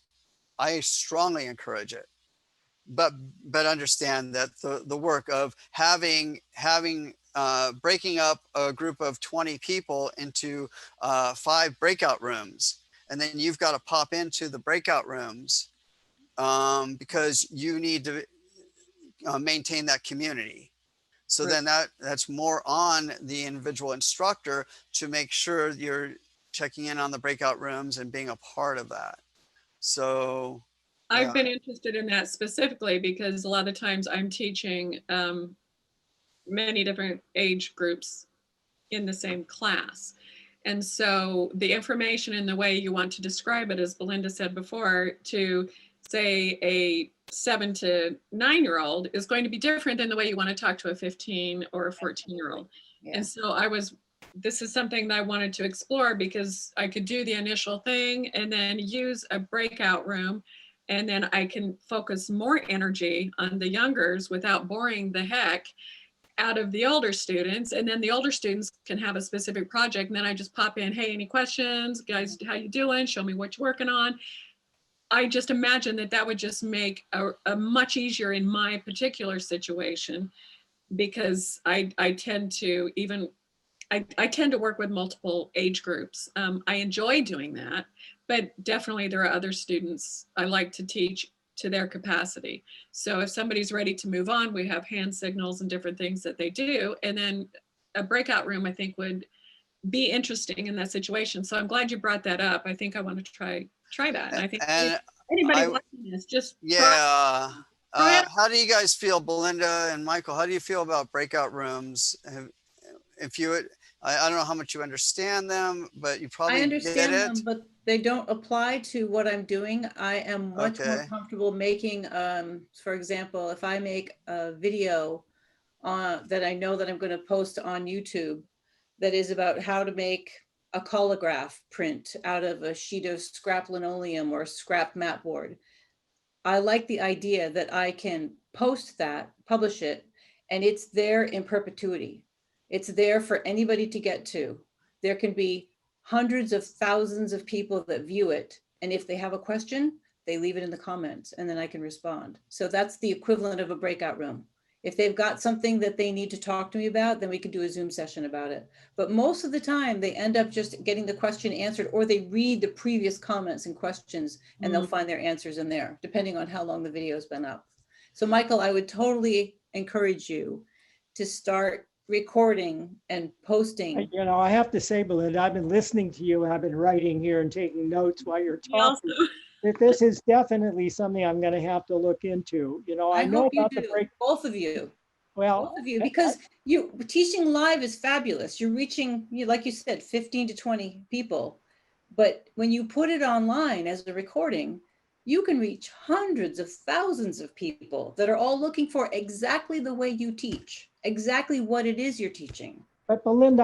I strongly encourage it. But understand that the work of breaking up a group of 20 people into 5 breakout rooms, and then you've got to pop into the breakout rooms because you need to maintain that community. So right. then that's more on the individual instructor to make sure you're checking in on the breakout rooms and being a part of that. So I've yeah. been interested in that specifically because a lot of times I'm teaching many different age groups in the same class. And so the information and the way you want to describe it, as Belinda said before, to say a 7 to 9-year-old is going to be different than the way you want to talk to a 15 or a 14-year-old. Yeah. And so this is something that I wanted to explore because I could do the initial thing and then use a breakout room, and then I can focus more energy on the youngers without boring the heck out of the older students. And then the older students can have a specific project. And then I just pop in, hey, any questions? Guys, how you doing? Show me what you're working on. I just imagine that would just make a much easier in my particular situation, because I tend to work with multiple age groups. I enjoy doing that, but definitely there are other students I like to teach to their capacity. So if somebody's ready to move on, we have hand signals and different things that they do. And then a breakout room, I think, would be interesting in that situation. So I'm glad you brought that up. I think I want to try that. And I think anybody watching this, just yeah. try it. How do you guys feel, Belinda and Michael? How do you feel about breakout rooms? I don't know how much you understand them, but you probably I understand get it. them, but they don't apply to what I'm doing. I am much more comfortable making, for example, if I make a video that I know that I'm going to post on YouTube that is about how to make a collagraph print out of a sheet of scrap linoleum or scrap mat board. I like the idea that I can post that, publish it, and it's there in perpetuity. It's there for anybody to get to. There can be hundreds of thousands of people that view it. And if they have a question, they leave it in the comments and then I can respond. So that's the equivalent of a breakout room. If they've got something that they need to talk to me about, then we can do a Zoom session about it. But most of the time they end up just getting the question answered, or they read the previous comments and questions and they'll find their answers in there, depending on how long the video's been up. So Michael, I would totally encourage you to start recording and posting. You know, I have to say, Belinda, I've been listening to you and I've been writing here and taking notes while you're talking. This is definitely something I'm going to have to look into. You know, I know about the break. Both of you. Well, both of you, because teaching live is fabulous. You're reaching, like you said, 15 to 20 people. But when you put it online as a recording, you can reach hundreds of thousands of people that are all looking for exactly the way you teach, exactly what it is you're teaching. But Belinda,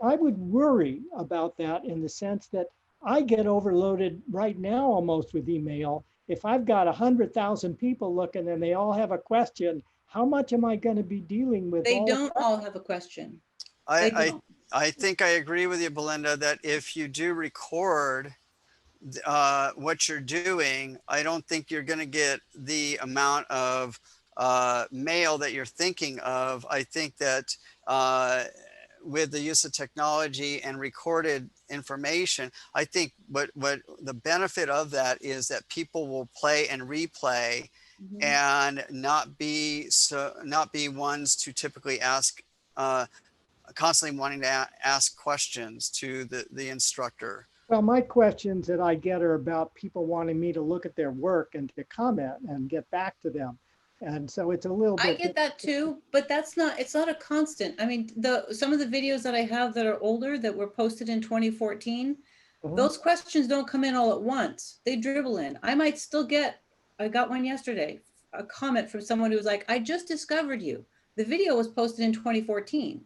I would worry about that in the sense that I get overloaded right now almost with email. If I've got 100,000 people looking and they all have a question, how much am I going to be dealing with? They don't all have a question. I think I agree with you, Belinda, that if you do record what you're doing, I don't think you're going to get the amount of male that you're thinking of, I think that with the use of technology and recorded information, I think what the benefit of that is that people will play and replay and not be ones to typically ask, constantly wanting to ask questions to the instructor. Well, my questions that I get are about people wanting me to look at their work and to comment and get back to them. And so it's a little bit. I get that too, but it's not a constant. I mean, some of the videos that I have that are older that were posted in 2014, those questions don't come in all at once. They dribble in. I might still I got one yesterday, a comment from someone who was like, I just discovered you. The video was posted in 2014.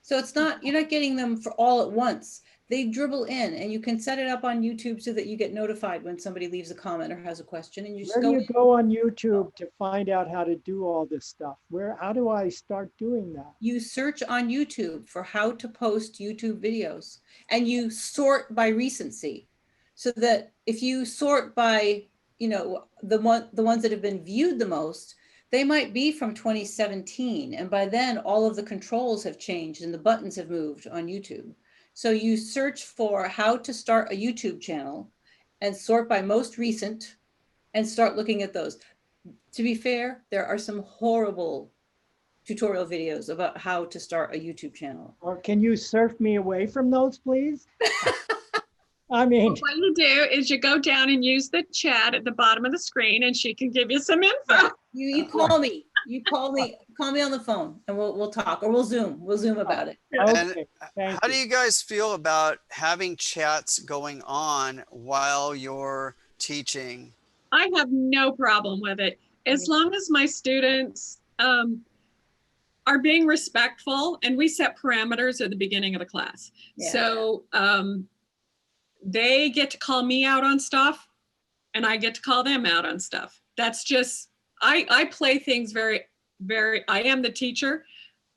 So it's not, you're not getting them for all at once. They dribble in, and you can set it up on YouTube so that you get notified when somebody leaves a comment or has a question, and you just Where do you go on YouTube to find out how to do all this stuff? How do I start doing that? You search on YouTube for how to post YouTube videos, and you sort by recency, so that if you sort by, you know, the ones that have been viewed the most, they might be from 2017. And by then all of the controls have changed and the buttons have moved on YouTube. So you search for how to start a YouTube channel and sort by most recent and start looking at those. To be fair, there are some horrible tutorial videos about how to start a YouTube channel. Or can you surf me away from those, please? I mean, what you do is you go down and use the chat at the bottom of the screen, and she can give you some info. You call me. You call me on the phone, and we'll talk, or we'll Zoom about it. okay, And how do you guys feel about having chats going on while you're teaching? I have no problem with it, as long as my students are being respectful, and we set parameters at the beginning of the class. Yeah. So they get to call me out on stuff, and I get to call them out on stuff. That's just, I play things very, very, I am the teacher,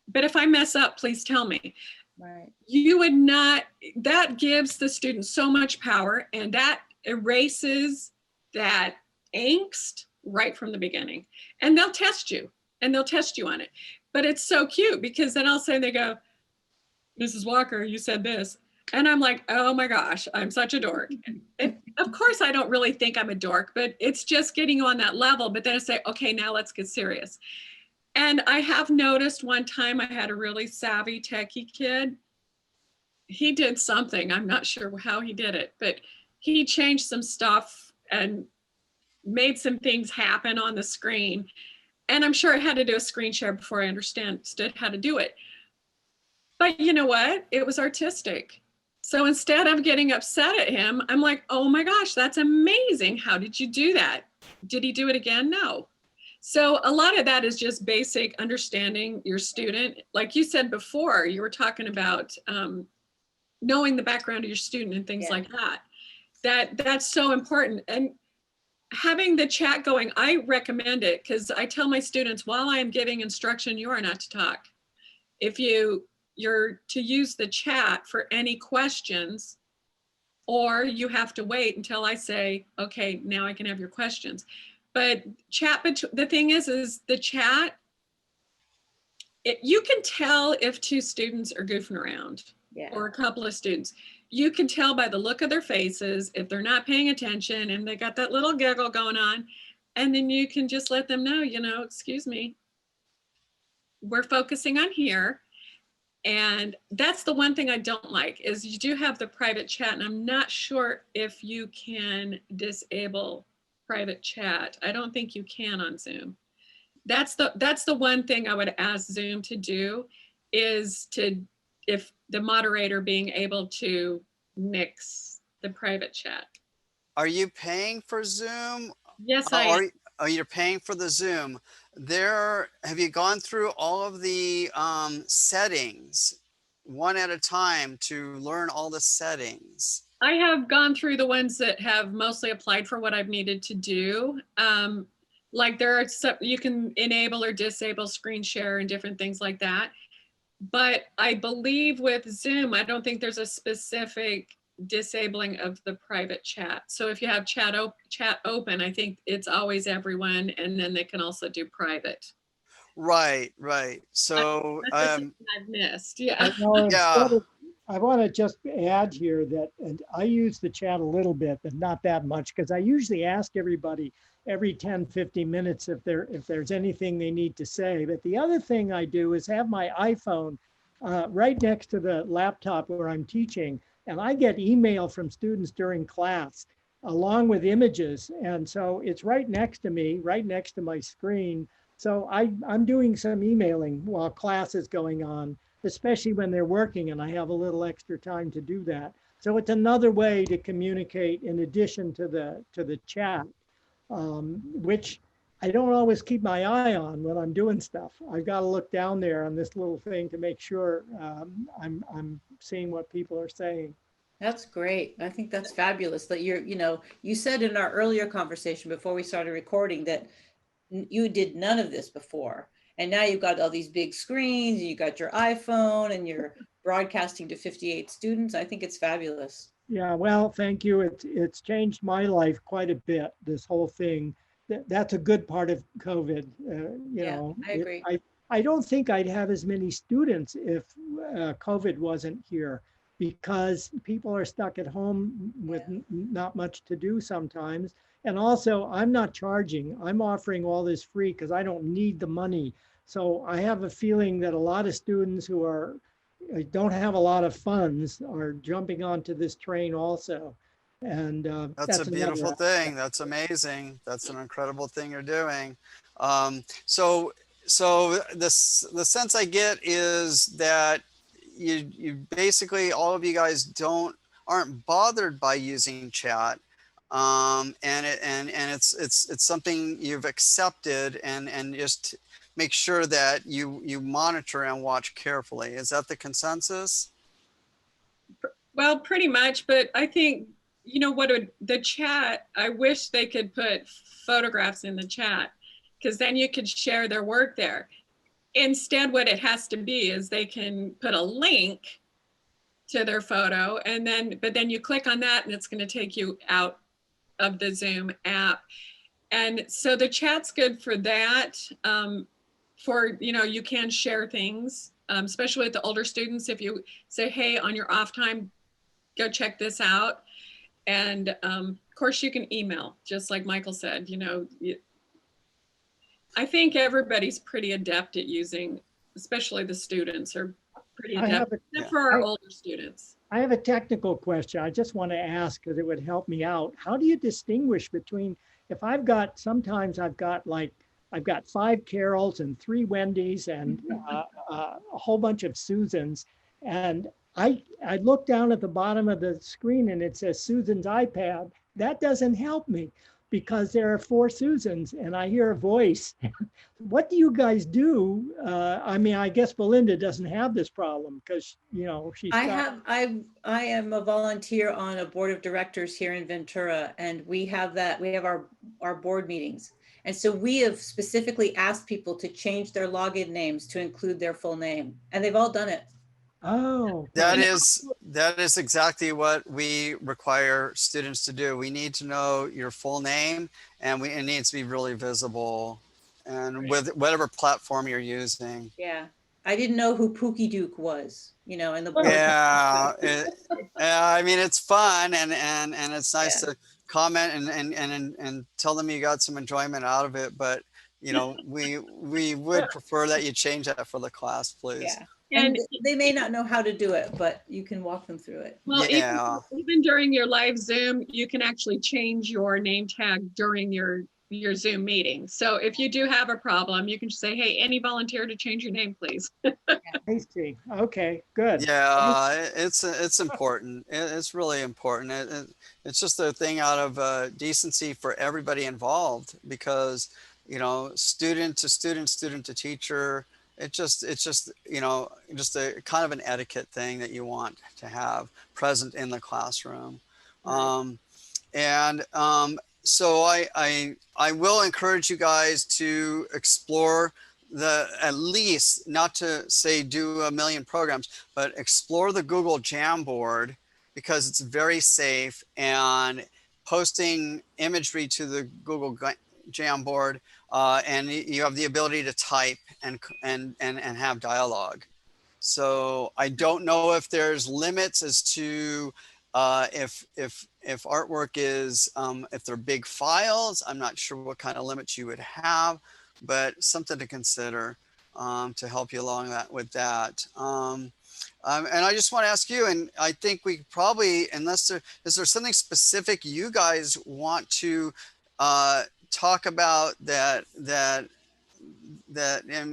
but if I mess up, please tell me. Right. You would not, that gives the student so much power, and that erases that angst right from the beginning. And they'll test you, on it. But it's so cute, because then I'll say, they go, Mrs. Walker, you said this. And I'm like, oh my gosh, I'm such a dork. And of course, I don't really think I'm a dork, but it's just getting on that level. But then I say, okay, now let's get serious. And I have noticed one time I had a really savvy techie kid. He did something, I'm not sure how he did it, but he changed some stuff and made some things happen on the screen. And I'm sure I had to do a screen share before I understood how to do it. But you know what? It was artistic. So instead of getting upset at him, I'm like, oh my gosh, that's amazing. How did you do that? Did he do it again? No. So a lot of that is just basic understanding your student. Like you said before, you were talking about knowing the background of your student and things like that. That's so important. And having the chat going, I recommend it, because I tell my students, while I am giving instruction, you are not to talk. If you're to use the chat for any questions, or you have to wait until I say, okay, now I can have your questions. But the thing is the chat, you can tell if two students are goofing around, or a couple of students. You can tell by the look of their faces if they're not paying attention and they got that little giggle going on. And then you can just let them know, excuse me, we're focusing on here. And that's the one thing I don't like, is you do have the private chat, and I'm not sure if you can disable private chat. I don't think you can on Zoom. That's the one thing I would ask Zoom to do, is if the moderator being able to nix the private chat. Are you paying for Zoom? Yes, I am. You're paying for the Zoom. Have you gone through all of the settings one at a time to learn all the settings? I have gone through the ones that have mostly applied for what I've needed to do. Like there are some, you can enable or disable screen share and different things like that. But I believe with Zoom, I don't think there's a specific disabling of the private chat. So if you have chat open, I think it's always everyone, and then they can also do private. Right, right. So, That's the thing I've missed. Yeah. I know, yeah, I want to just add here that, and I use the chat a little bit, but not that much, because I usually ask everybody every 10, 15 minutes if there's anything they need to say. But the other thing I do is have my iPhone right next to the laptop where I'm teaching, and I get email from students during class along with images. And so it's right next to me, right next to my screen. So I'm doing some emailing while class is going on, especially when they're working and I have a little extra time to do that. So it's another way to communicate in addition to the chat, which I don't always keep my eye on when I'm doing stuff. I've got to look down there on this little thing to make sure I'm seeing what people are saying. That's great. I think that's fabulous that you said in our earlier conversation before we started recording that you did none of this before. And now you've got all these big screens, and you got your iPhone, and you're broadcasting to 58 students. I think it's fabulous. Yeah, well, thank you. It's changed my life quite a bit, this whole thing. That's a good part of COVID. I agree. I don't think I'd have as many students if COVID wasn't here, because people are stuck at home with not much to do sometimes. And also, I'm not charging. I'm offering all this free because I don't need the money. So I have a feeling that a lot of students who don't have a lot of funds are jumping onto this train also. And that's a beautiful thing. That's amazing. That's an incredible thing you're doing. So the sense I get is that you basically, all of you guys aren't bothered by using chat. And it's something you've accepted, and just make sure that you monitor and watch carefully. Is that the consensus? Well, pretty much, but I think, the chat, I wish they could put photographs in the chat, because then you could share their work there. Instead, what it has to be is they can put a link to their photo, but then you click on that and it's going to take you out of the Zoom app. And so the chat's good for that. You can share things, especially with the older students. If you say, hey, on your off time, go check this out. And of course you can email, just like Michael said. I think everybody's pretty adept at using, especially the students are pretty adept, except for our older students. I have a technical question. I just want to ask because it would help me out. How do you distinguish between, if sometimes I've got 5 Carols and 3 Wendy's and a whole bunch of Susans, and I look down at the bottom of the screen and it says Susan's iPad. That doesn't help me because there are 4 Susans and I hear a voice. What do you guys do? I guess Belinda doesn't have this problem because, she's I am a volunteer on a board of directors here in Ventura, and we have our board meetings. And so we have specifically asked people to change their login names to include their full name, and they've all done it. Oh, that is exactly what we require students to do. We need to know your full name, and it needs to be really visible, and with whatever platform you're using. Yeah, I didn't know who Pookie Duke was, in the board. Yeah, it's fun, and it's nice to comment and tell them you got some enjoyment out of it. But we would prefer that you change that for the class, please. Yeah. And they may not know how to do it, but you can walk them through it. Well, even during your live Zoom, you can actually change your name tag during your Zoom meeting. So if you do have a problem, you can just say, hey, any volunteer to change your name, please. I see. Okay, good. Yeah, it's important. It's really important. It's just a thing out of decency for everybody involved, because, student to student, student to teacher, it's just just a kind of an etiquette thing that you want to have present in the classroom. Right. So I will encourage you guys to explore at least, not to say do a million programs, but explore the Google Jamboard because it's very safe, and posting imagery to the Google Jamboard, and you have the ability to type and have dialogue. So I don't know if there's limits as to if artwork is if they're big files. I'm not sure what kind of limits you would have, but something to consider to help you along with that. And I just want to ask you, and I think we probably, unless is there something specific you guys want to talk about that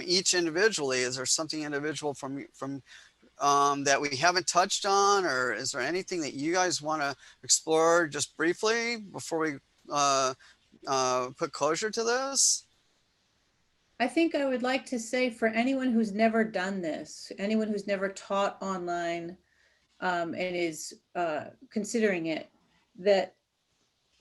each individually? Is there something individual from that we haven't touched on, or is there anything that you guys want to explore just briefly before we put closure to this? I think I would like to say, for anyone who's never done this, anyone who's never taught online and is considering it, that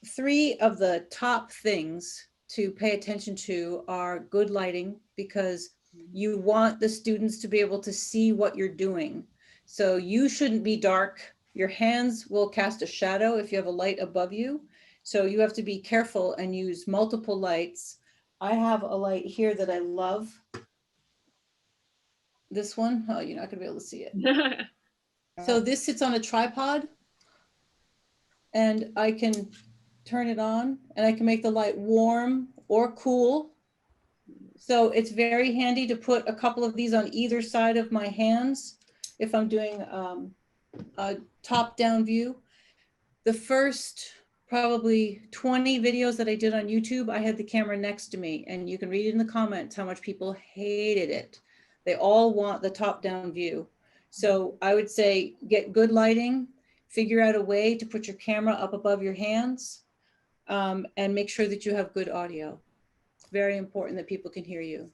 3 of the top things to pay attention to are good lighting, because you want the students to be able to see what you're doing. So you shouldn't be dark. Your hands will cast a shadow if you have a light above you. So you have to be careful and use multiple lights. I have a light here that I love. This one, oh, you're not gonna be able to see it. So this sits on a tripod, and I can turn it on, and I can make the light warm or cool. So it's very handy to put a couple of these on either side of my hands if I'm doing a top-down view. The first probably 20 videos that I did on YouTube, I had the camera next to me, and you can read in the comments how much people hated it. They all want the top-down view. So I would say get good lighting, figure out a way to put your camera up above your hands, and make sure that you have good audio. It's very important that people can hear you.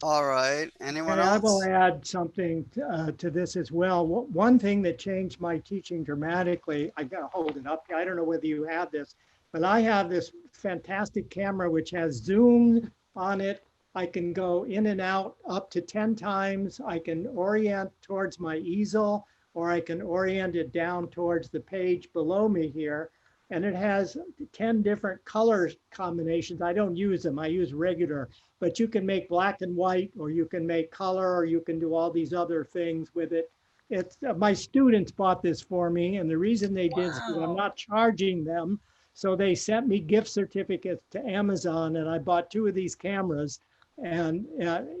All right. Anyone And else? I will add something to this as well. One thing that changed my teaching dramatically, I gotta hold it up. I don't know whether you have this, but I have this fantastic camera which has zoom on it. I can go in and out up to 10 times. I can orient towards my easel, or I can orient it down towards the page below me here. And it has 10 different color combinations. I don't use them, I use regular, but you can make black and white, or you can make color, or you can do all these other things with it. It's my students bought this for me, and the reason they did is because I'm not charging them. So they sent me gift certificates to Amazon, and I bought 2 of these cameras, and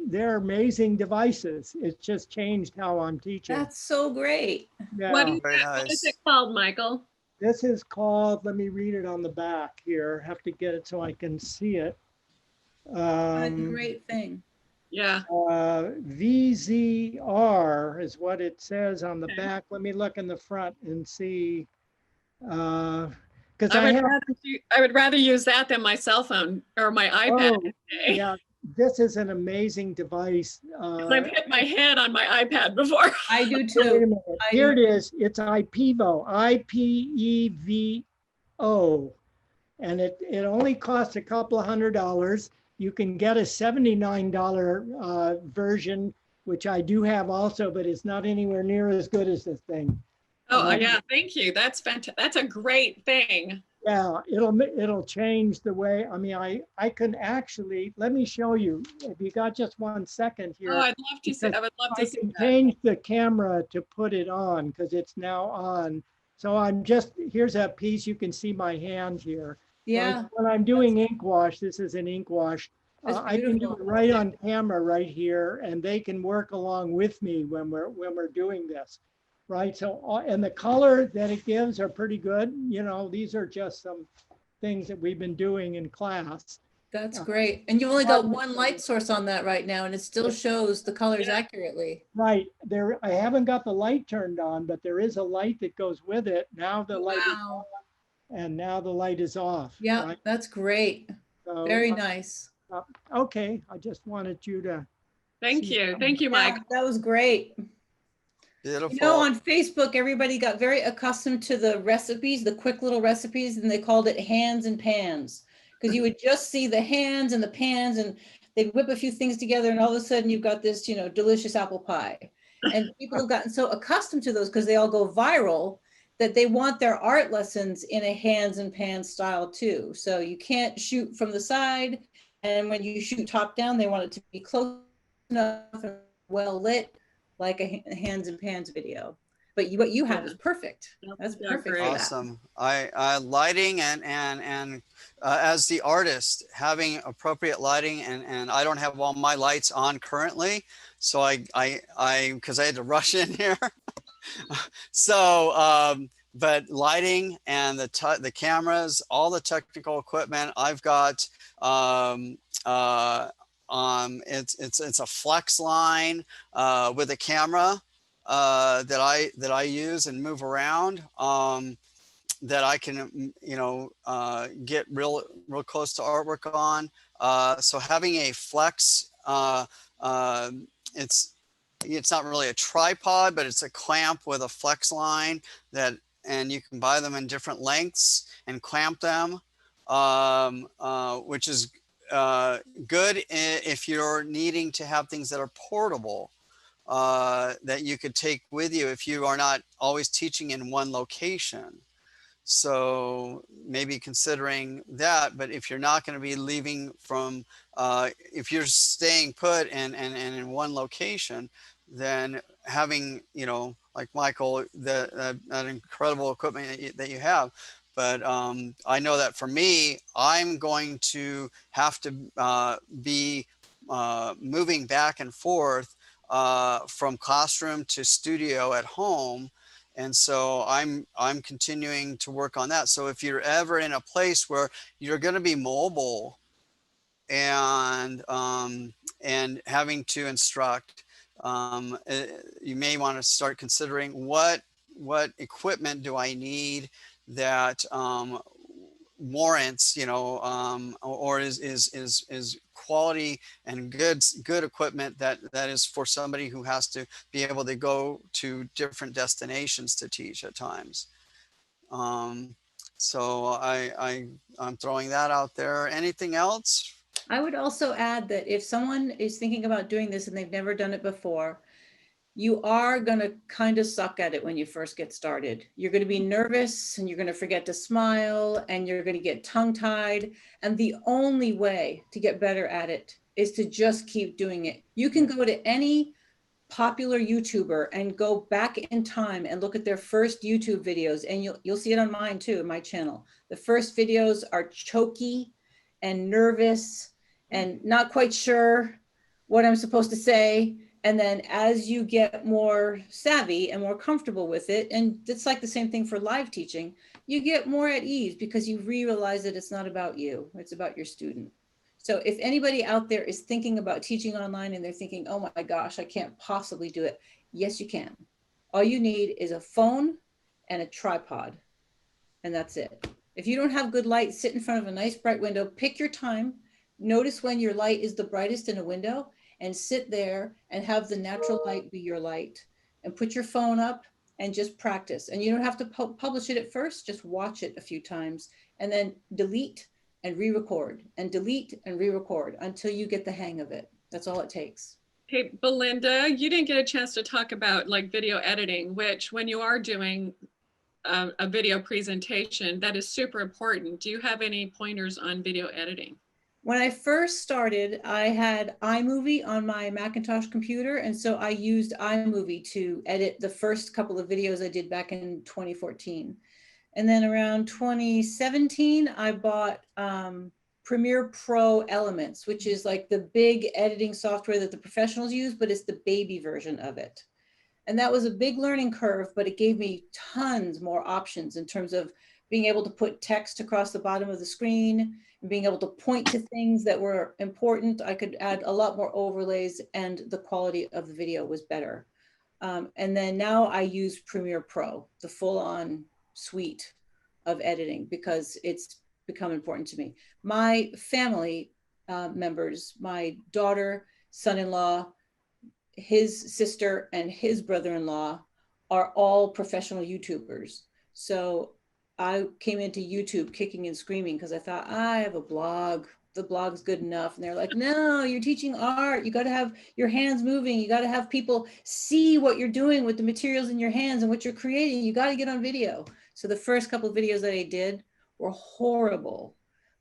they're amazing devices. It's just changed how I'm teaching. That's so great. Yeah. What is Very it, what is nice. it called, Michael? This is called, let me read it on the back here. Have to get it so I can see it. That's a great thing. Yeah. VZR is what it says on the Okay. back. Let me look in the front and see. Because I would rather use that than my cell phone or my iPad. Oh, yeah, this is an amazing device. 'Cause I've hit my head on my iPad before. I do Wait a too. minute. Here it is. It's IPEVO, IPEVO. And it only costs a couple of $100. You can get a $79 version, which I do have also, but it's not anywhere near as good as this thing. Oh, yeah, thank you. That's fantastic. That's a great thing. Yeah, it'll change the way, I mean, I can actually, let me show you, if you got just 1 second here. Oh, I'd love to see. I would love I to see can that. change the camera to put it on because it's now on. So here's a piece, you can see my hand here. Yeah. When I'm doing ink wash, this is an ink wash. That's I can do beautiful. it right on camera right here, and they can work along with me when we're doing this. Right, so, and the color that it gives are pretty good. You know, these are just some things that we've been doing in class. That's great. And you've only got 1 light source on that right now, and it still shows the colors accurately. Right, I haven't got the light turned on, but there is a light that goes with it. Now the light is on, and now the light is off. Yeah, right? that's great. So, Very nice. Okay, I just wanted you to. Thank you. Thank you, Mike. Yeah, that was great. Beautiful. You know, on Facebook, everybody got very accustomed to the recipes, the quick little recipes, and they called it hands and pans. Because you would just see the hands and the pans, and they'd whip a few things together, and all of a sudden you've got this, delicious apple pie. And people have gotten so accustomed to those because they all go viral that they want their art lessons in a hands and pans style too. So you can't shoot from the side. And when you shoot top down, they want it to be close enough and well lit, like a hands and pans video. But what you have is perfect. That's perfect for that. Awesome. I lighting and as the artist, having appropriate lighting, and I don't have all my lights on currently, so because I had to rush in here. So but lighting and the cameras, all the technical equipment I've got, it's a flex line with a camera that I use and move around, that I can, get real close to artwork on. So having a flex, it's not really a tripod, but it's a clamp with a flex line and you can buy them in different lengths and clamp them, which is good if you're needing to have things that are portable, that you could take with you if you are not always teaching in one location. So maybe considering that, but if you're not going to be leaving from, if you're staying put and in one location, then having, like Michael, that incredible equipment that you have. But I know that for me, I'm going to have to be moving back and forth from classroom to studio at home. And so I'm continuing to work on that. So if you're ever in a place where you're going to be mobile and having to instruct, you may want to start considering what equipment do I need that warrants, or is quality and good equipment that is for somebody who has to be able to go to different destinations to teach at times. So I'm throwing that out there. Anything else? I would also add that if someone is thinking about doing this and they've never done it before, you are going to kind of suck at it when you first get started. You're going to be nervous and you're going to forget to smile and you're going to get tongue-tied. And the only way to get better at it is to just keep doing it. You can go to any popular YouTuber and go back in time and look at their first YouTube videos, and you'll see it on mine too, in my channel. The first videos are choky and nervous and not quite sure what I'm supposed to say. And then as you get more savvy and more comfortable with it, and it's like the same thing for live teaching, you get more at ease because you realize that it's not about you, it's about your student. So if anybody out there is thinking about teaching online and they're thinking, oh my gosh, I can't possibly do it. Yes, you can. All you need is a phone and a tripod, and that's it. If you don't have good light, sit in front of a nice bright window, pick your time, notice when your light is the brightest in a window, and sit there and have the natural light be your light, and put your phone up and just practice. And you don't have to publish it at first, just watch it a few times and then delete and re-record and delete and re-record until you get the hang of it. That's all it takes. Hey, Belinda, you didn't get a chance to talk about like video editing, which when you are doing a video presentation, that is super important. Do you have any pointers on video editing? When I first started, I had iMovie on my Macintosh computer. And so I used iMovie to edit the first couple of videos I did back in 2014. And then around 2017, I bought Premiere Pro Elements, which is like the big editing software that the professionals use, but it's the baby version of it. And that was a big learning curve, but it gave me tons more options in terms of being able to put text across the bottom of the screen and being able to point to things that were important. I could add a lot more overlays and the quality of the video was better. And then now I use Premiere Pro, the full-on suite of editing, because it's become important to me. My family members, my daughter, son-in-law, his sister, and his brother-in-law are all professional YouTubers. So I came into YouTube kicking and screaming because I thought, I have a blog the blog's good enough. And they're like, no, you're teaching art. You got to have your hands moving. You got to have people see what you're doing with the materials in your hands and what you're creating. You got to get on video. So the first couple of videos that I did were horrible,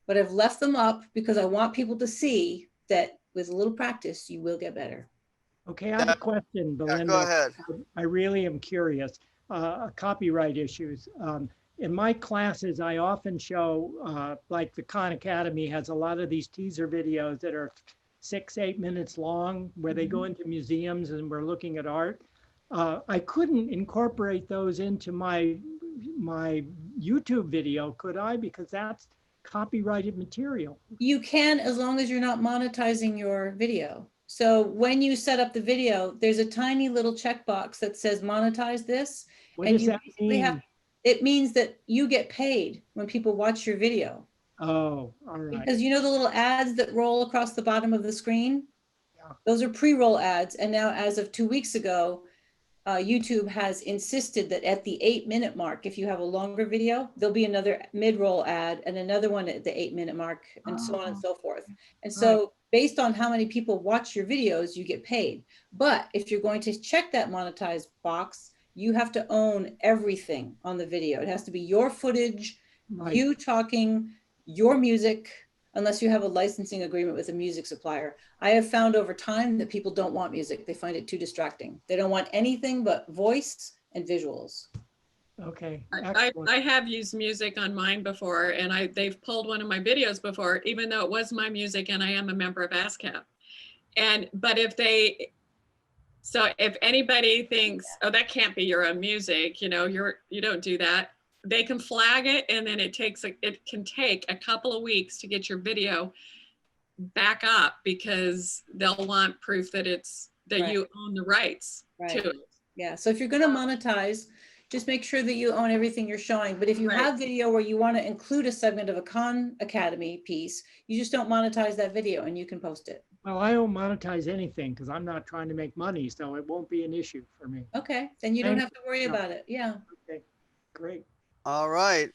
but I've left them up because I want people to see that with a little practice, you will get better. Okay, I have a question, Yeah, Belinda. go ahead. I really am curious. Copyright issues. In my classes, I often show, like the Khan Academy has a lot of these teaser videos that are 6-8 minutes long, where they go into museums and we're looking at art. I couldn't incorporate those into my YouTube video, could I? Because that's copyrighted material. You can, as long as you're not monetizing your video. So when you set up the video, there's a tiny little checkbox that says monetize this. What And does you that basically mean? it means that you get paid when people watch your video. Oh, all right. Because you know the little ads that roll across the bottom of the screen? Yeah. Those are pre-roll ads. And now as of 2 weeks ago, YouTube has insisted that at the 8-minute mark, if you have a longer video, there'll be another mid-roll ad and another one at the 8-minute mark, and so on and so forth. And so based on how many people watch your videos, you get paid. But if you're going to check that monetize box, you have to own everything on the video. It has to be your footage, you talking, your music, unless you have a licensing agreement with a music supplier. I have found over time that people don't want music. They find it too distracting. They don't want anything but voice and visuals. Okay. I have used music on mine before, and they've pulled one of my videos before, even though it was my music and I am a member of ASCAP. But if anybody thinks, oh, that can't be your own music, you don't do that, they can flag it, and then it can take a couple of weeks to get your video back up, because they'll want proof that you own the rights to it. Yeah, so if you're going to monetize, just make sure that you own everything you're showing. But if you have video where you want to include a segment of a Khan Academy piece, you just don't monetize that video and you can post it. Well, I don't monetize anything because I'm not trying to make money, so it won't be an issue for me. Okay, then you don't have to worry about it. Yeah. Okay, great. All right.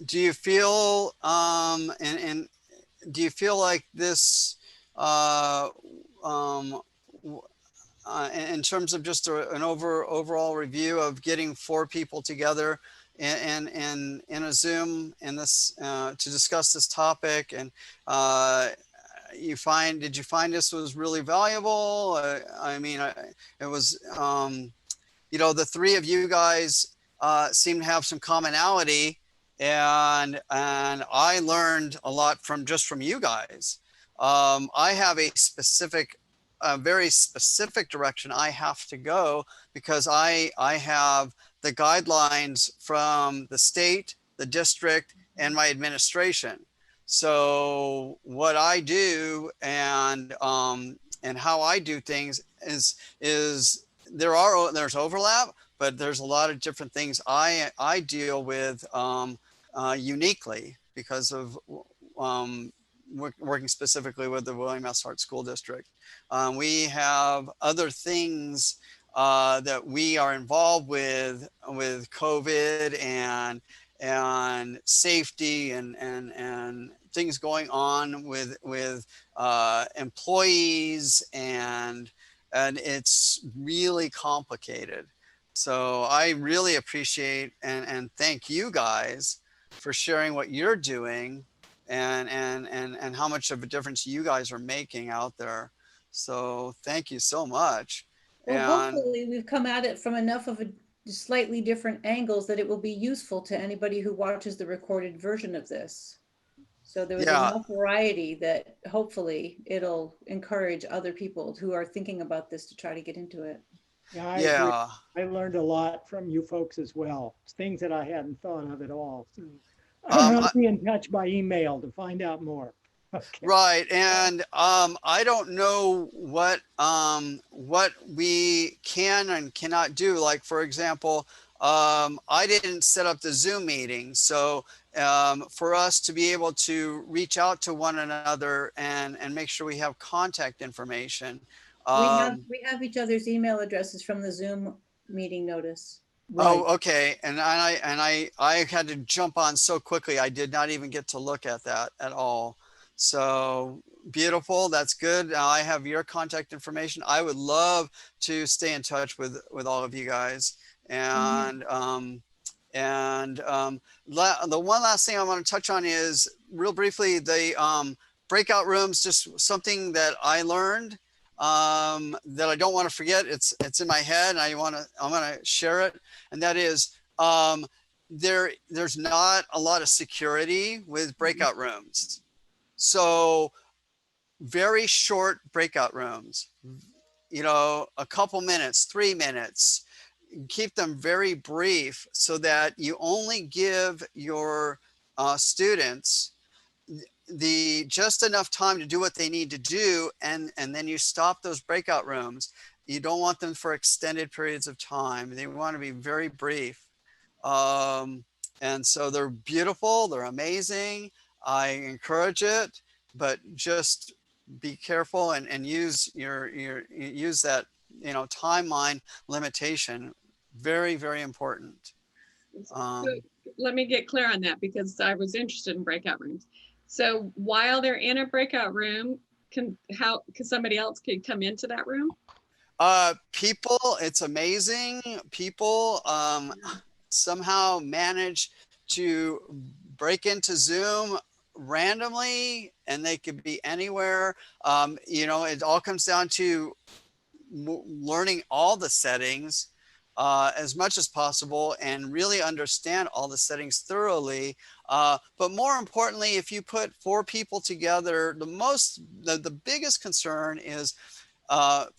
Do you feel do you feel like this in terms of just an overall review of getting 4 people together in a Zoom in this to discuss this topic, and did you find this was really valuable? I mean, it was the 3 of you guys seem to have some commonality, and I learned a lot from you guys. I have a very specific direction I have to go, because I have the guidelines from the state, the district, and my administration. So what I do and how I do things is there's overlap, but there's a lot of different things I deal with uniquely because of working specifically with the William S. Hart School District. We have other things that we are involved with COVID and safety and things going on with employees, and it's really complicated. So I really appreciate and thank you guys for sharing what you're doing and how much of a difference you guys are making out there. So thank you so much. Well, hopefully we've come at it from enough of a slightly different angles that it will be useful to anybody who watches the recorded version of this. So there was enough variety that hopefully it'll encourage other people who are thinking about this to try to get into it. Yeah, I learned a lot from you folks as well. Things that I hadn't thought of at all. So I'll be in touch by email to find out more. Okay. Right, and I don't know what we can and cannot do. Like, for example, I didn't set up the Zoom meeting, so for us to be able to reach out to one another and make sure we have contact information. We have each other's email addresses from the Zoom meeting notice. Right. Oh, okay. And I had to jump on so quickly. I did not even get to look at that at all. So beautiful. That's good. Now I have your contact information. I would love to stay in touch with all of you guys. And the one last thing I want to touch on is real briefly the breakout rooms. Just something that I learned that I don't want to forget. It's in my head, and I'm gonna share it. And that is there's not a lot of security with breakout rooms. So very short breakout rooms, you know, a couple minutes, 3 minutes, keep them very brief so that you only give your students the just enough time to do what they need to do. And then you stop those breakout rooms. You don't want them for extended periods of time. They want to be very brief. And so they're beautiful, they're amazing. I encourage it, but just be careful and use use that, you know, timeline limitation. Very, very important. So let me get clear on that, because I was interested in breakout rooms. So while they're in a breakout room, can somebody else could come into that room? People, it's amazing. People somehow manage to break into Zoom randomly, and they could be anywhere. You know, it all comes down to learning all the settings as much as possible and really understand all the settings thoroughly. But more importantly, if you put 4 people together, the biggest concern is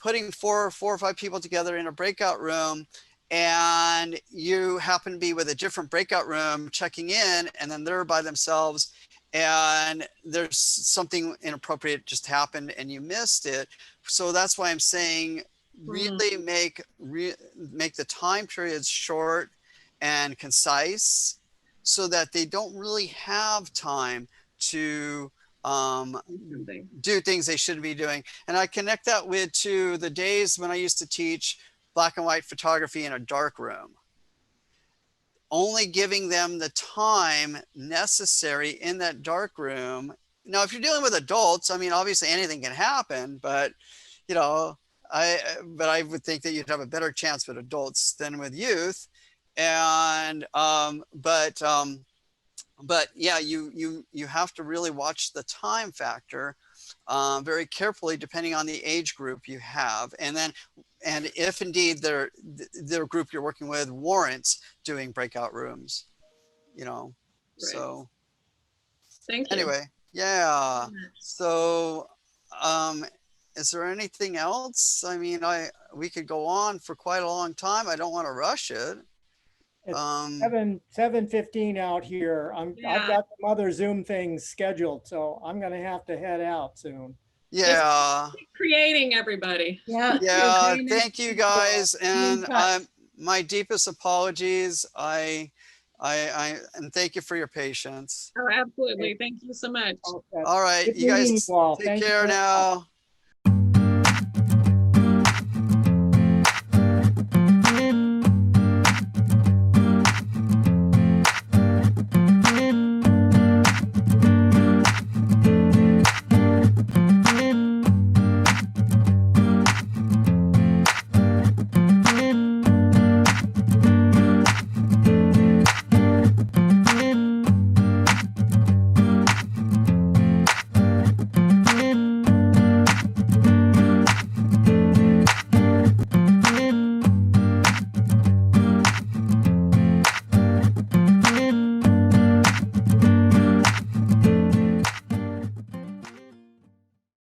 putting four or 5 people together in a breakout room, and you happen to be with a different breakout room checking in, and then they're by themselves, and there's something inappropriate just happened and you missed it. So that's why I'm saying really make the time periods short and concise so that they don't really have time to do things they shouldn't be doing. And I connect that to the days when I used to teach black and white photography in a dark room. Only giving them the time necessary in that dark room. Now, if you're dealing with adults, I mean, obviously anything can happen, but you know, I would think that you'd have a better chance with adults than with youth. And but yeah, you have to really watch the time factor very carefully, depending on the age group you have, and if indeed their group you're working with warrants doing breakout rooms, you know. Right. So thank you. Anyway, yeah. So is there anything else? I mean, we could go on for quite a long time. I don't want to rush it. It's 7:15 out here. I've got some other Zoom things scheduled, so I'm going to have to head out soon. Yeah. Just keep creating, everybody. Yeah. Yeah. Thank you guys, and my deepest apologies. And thank you for your patience. Oh, absolutely. Thank you so much. All right, you guys take care now.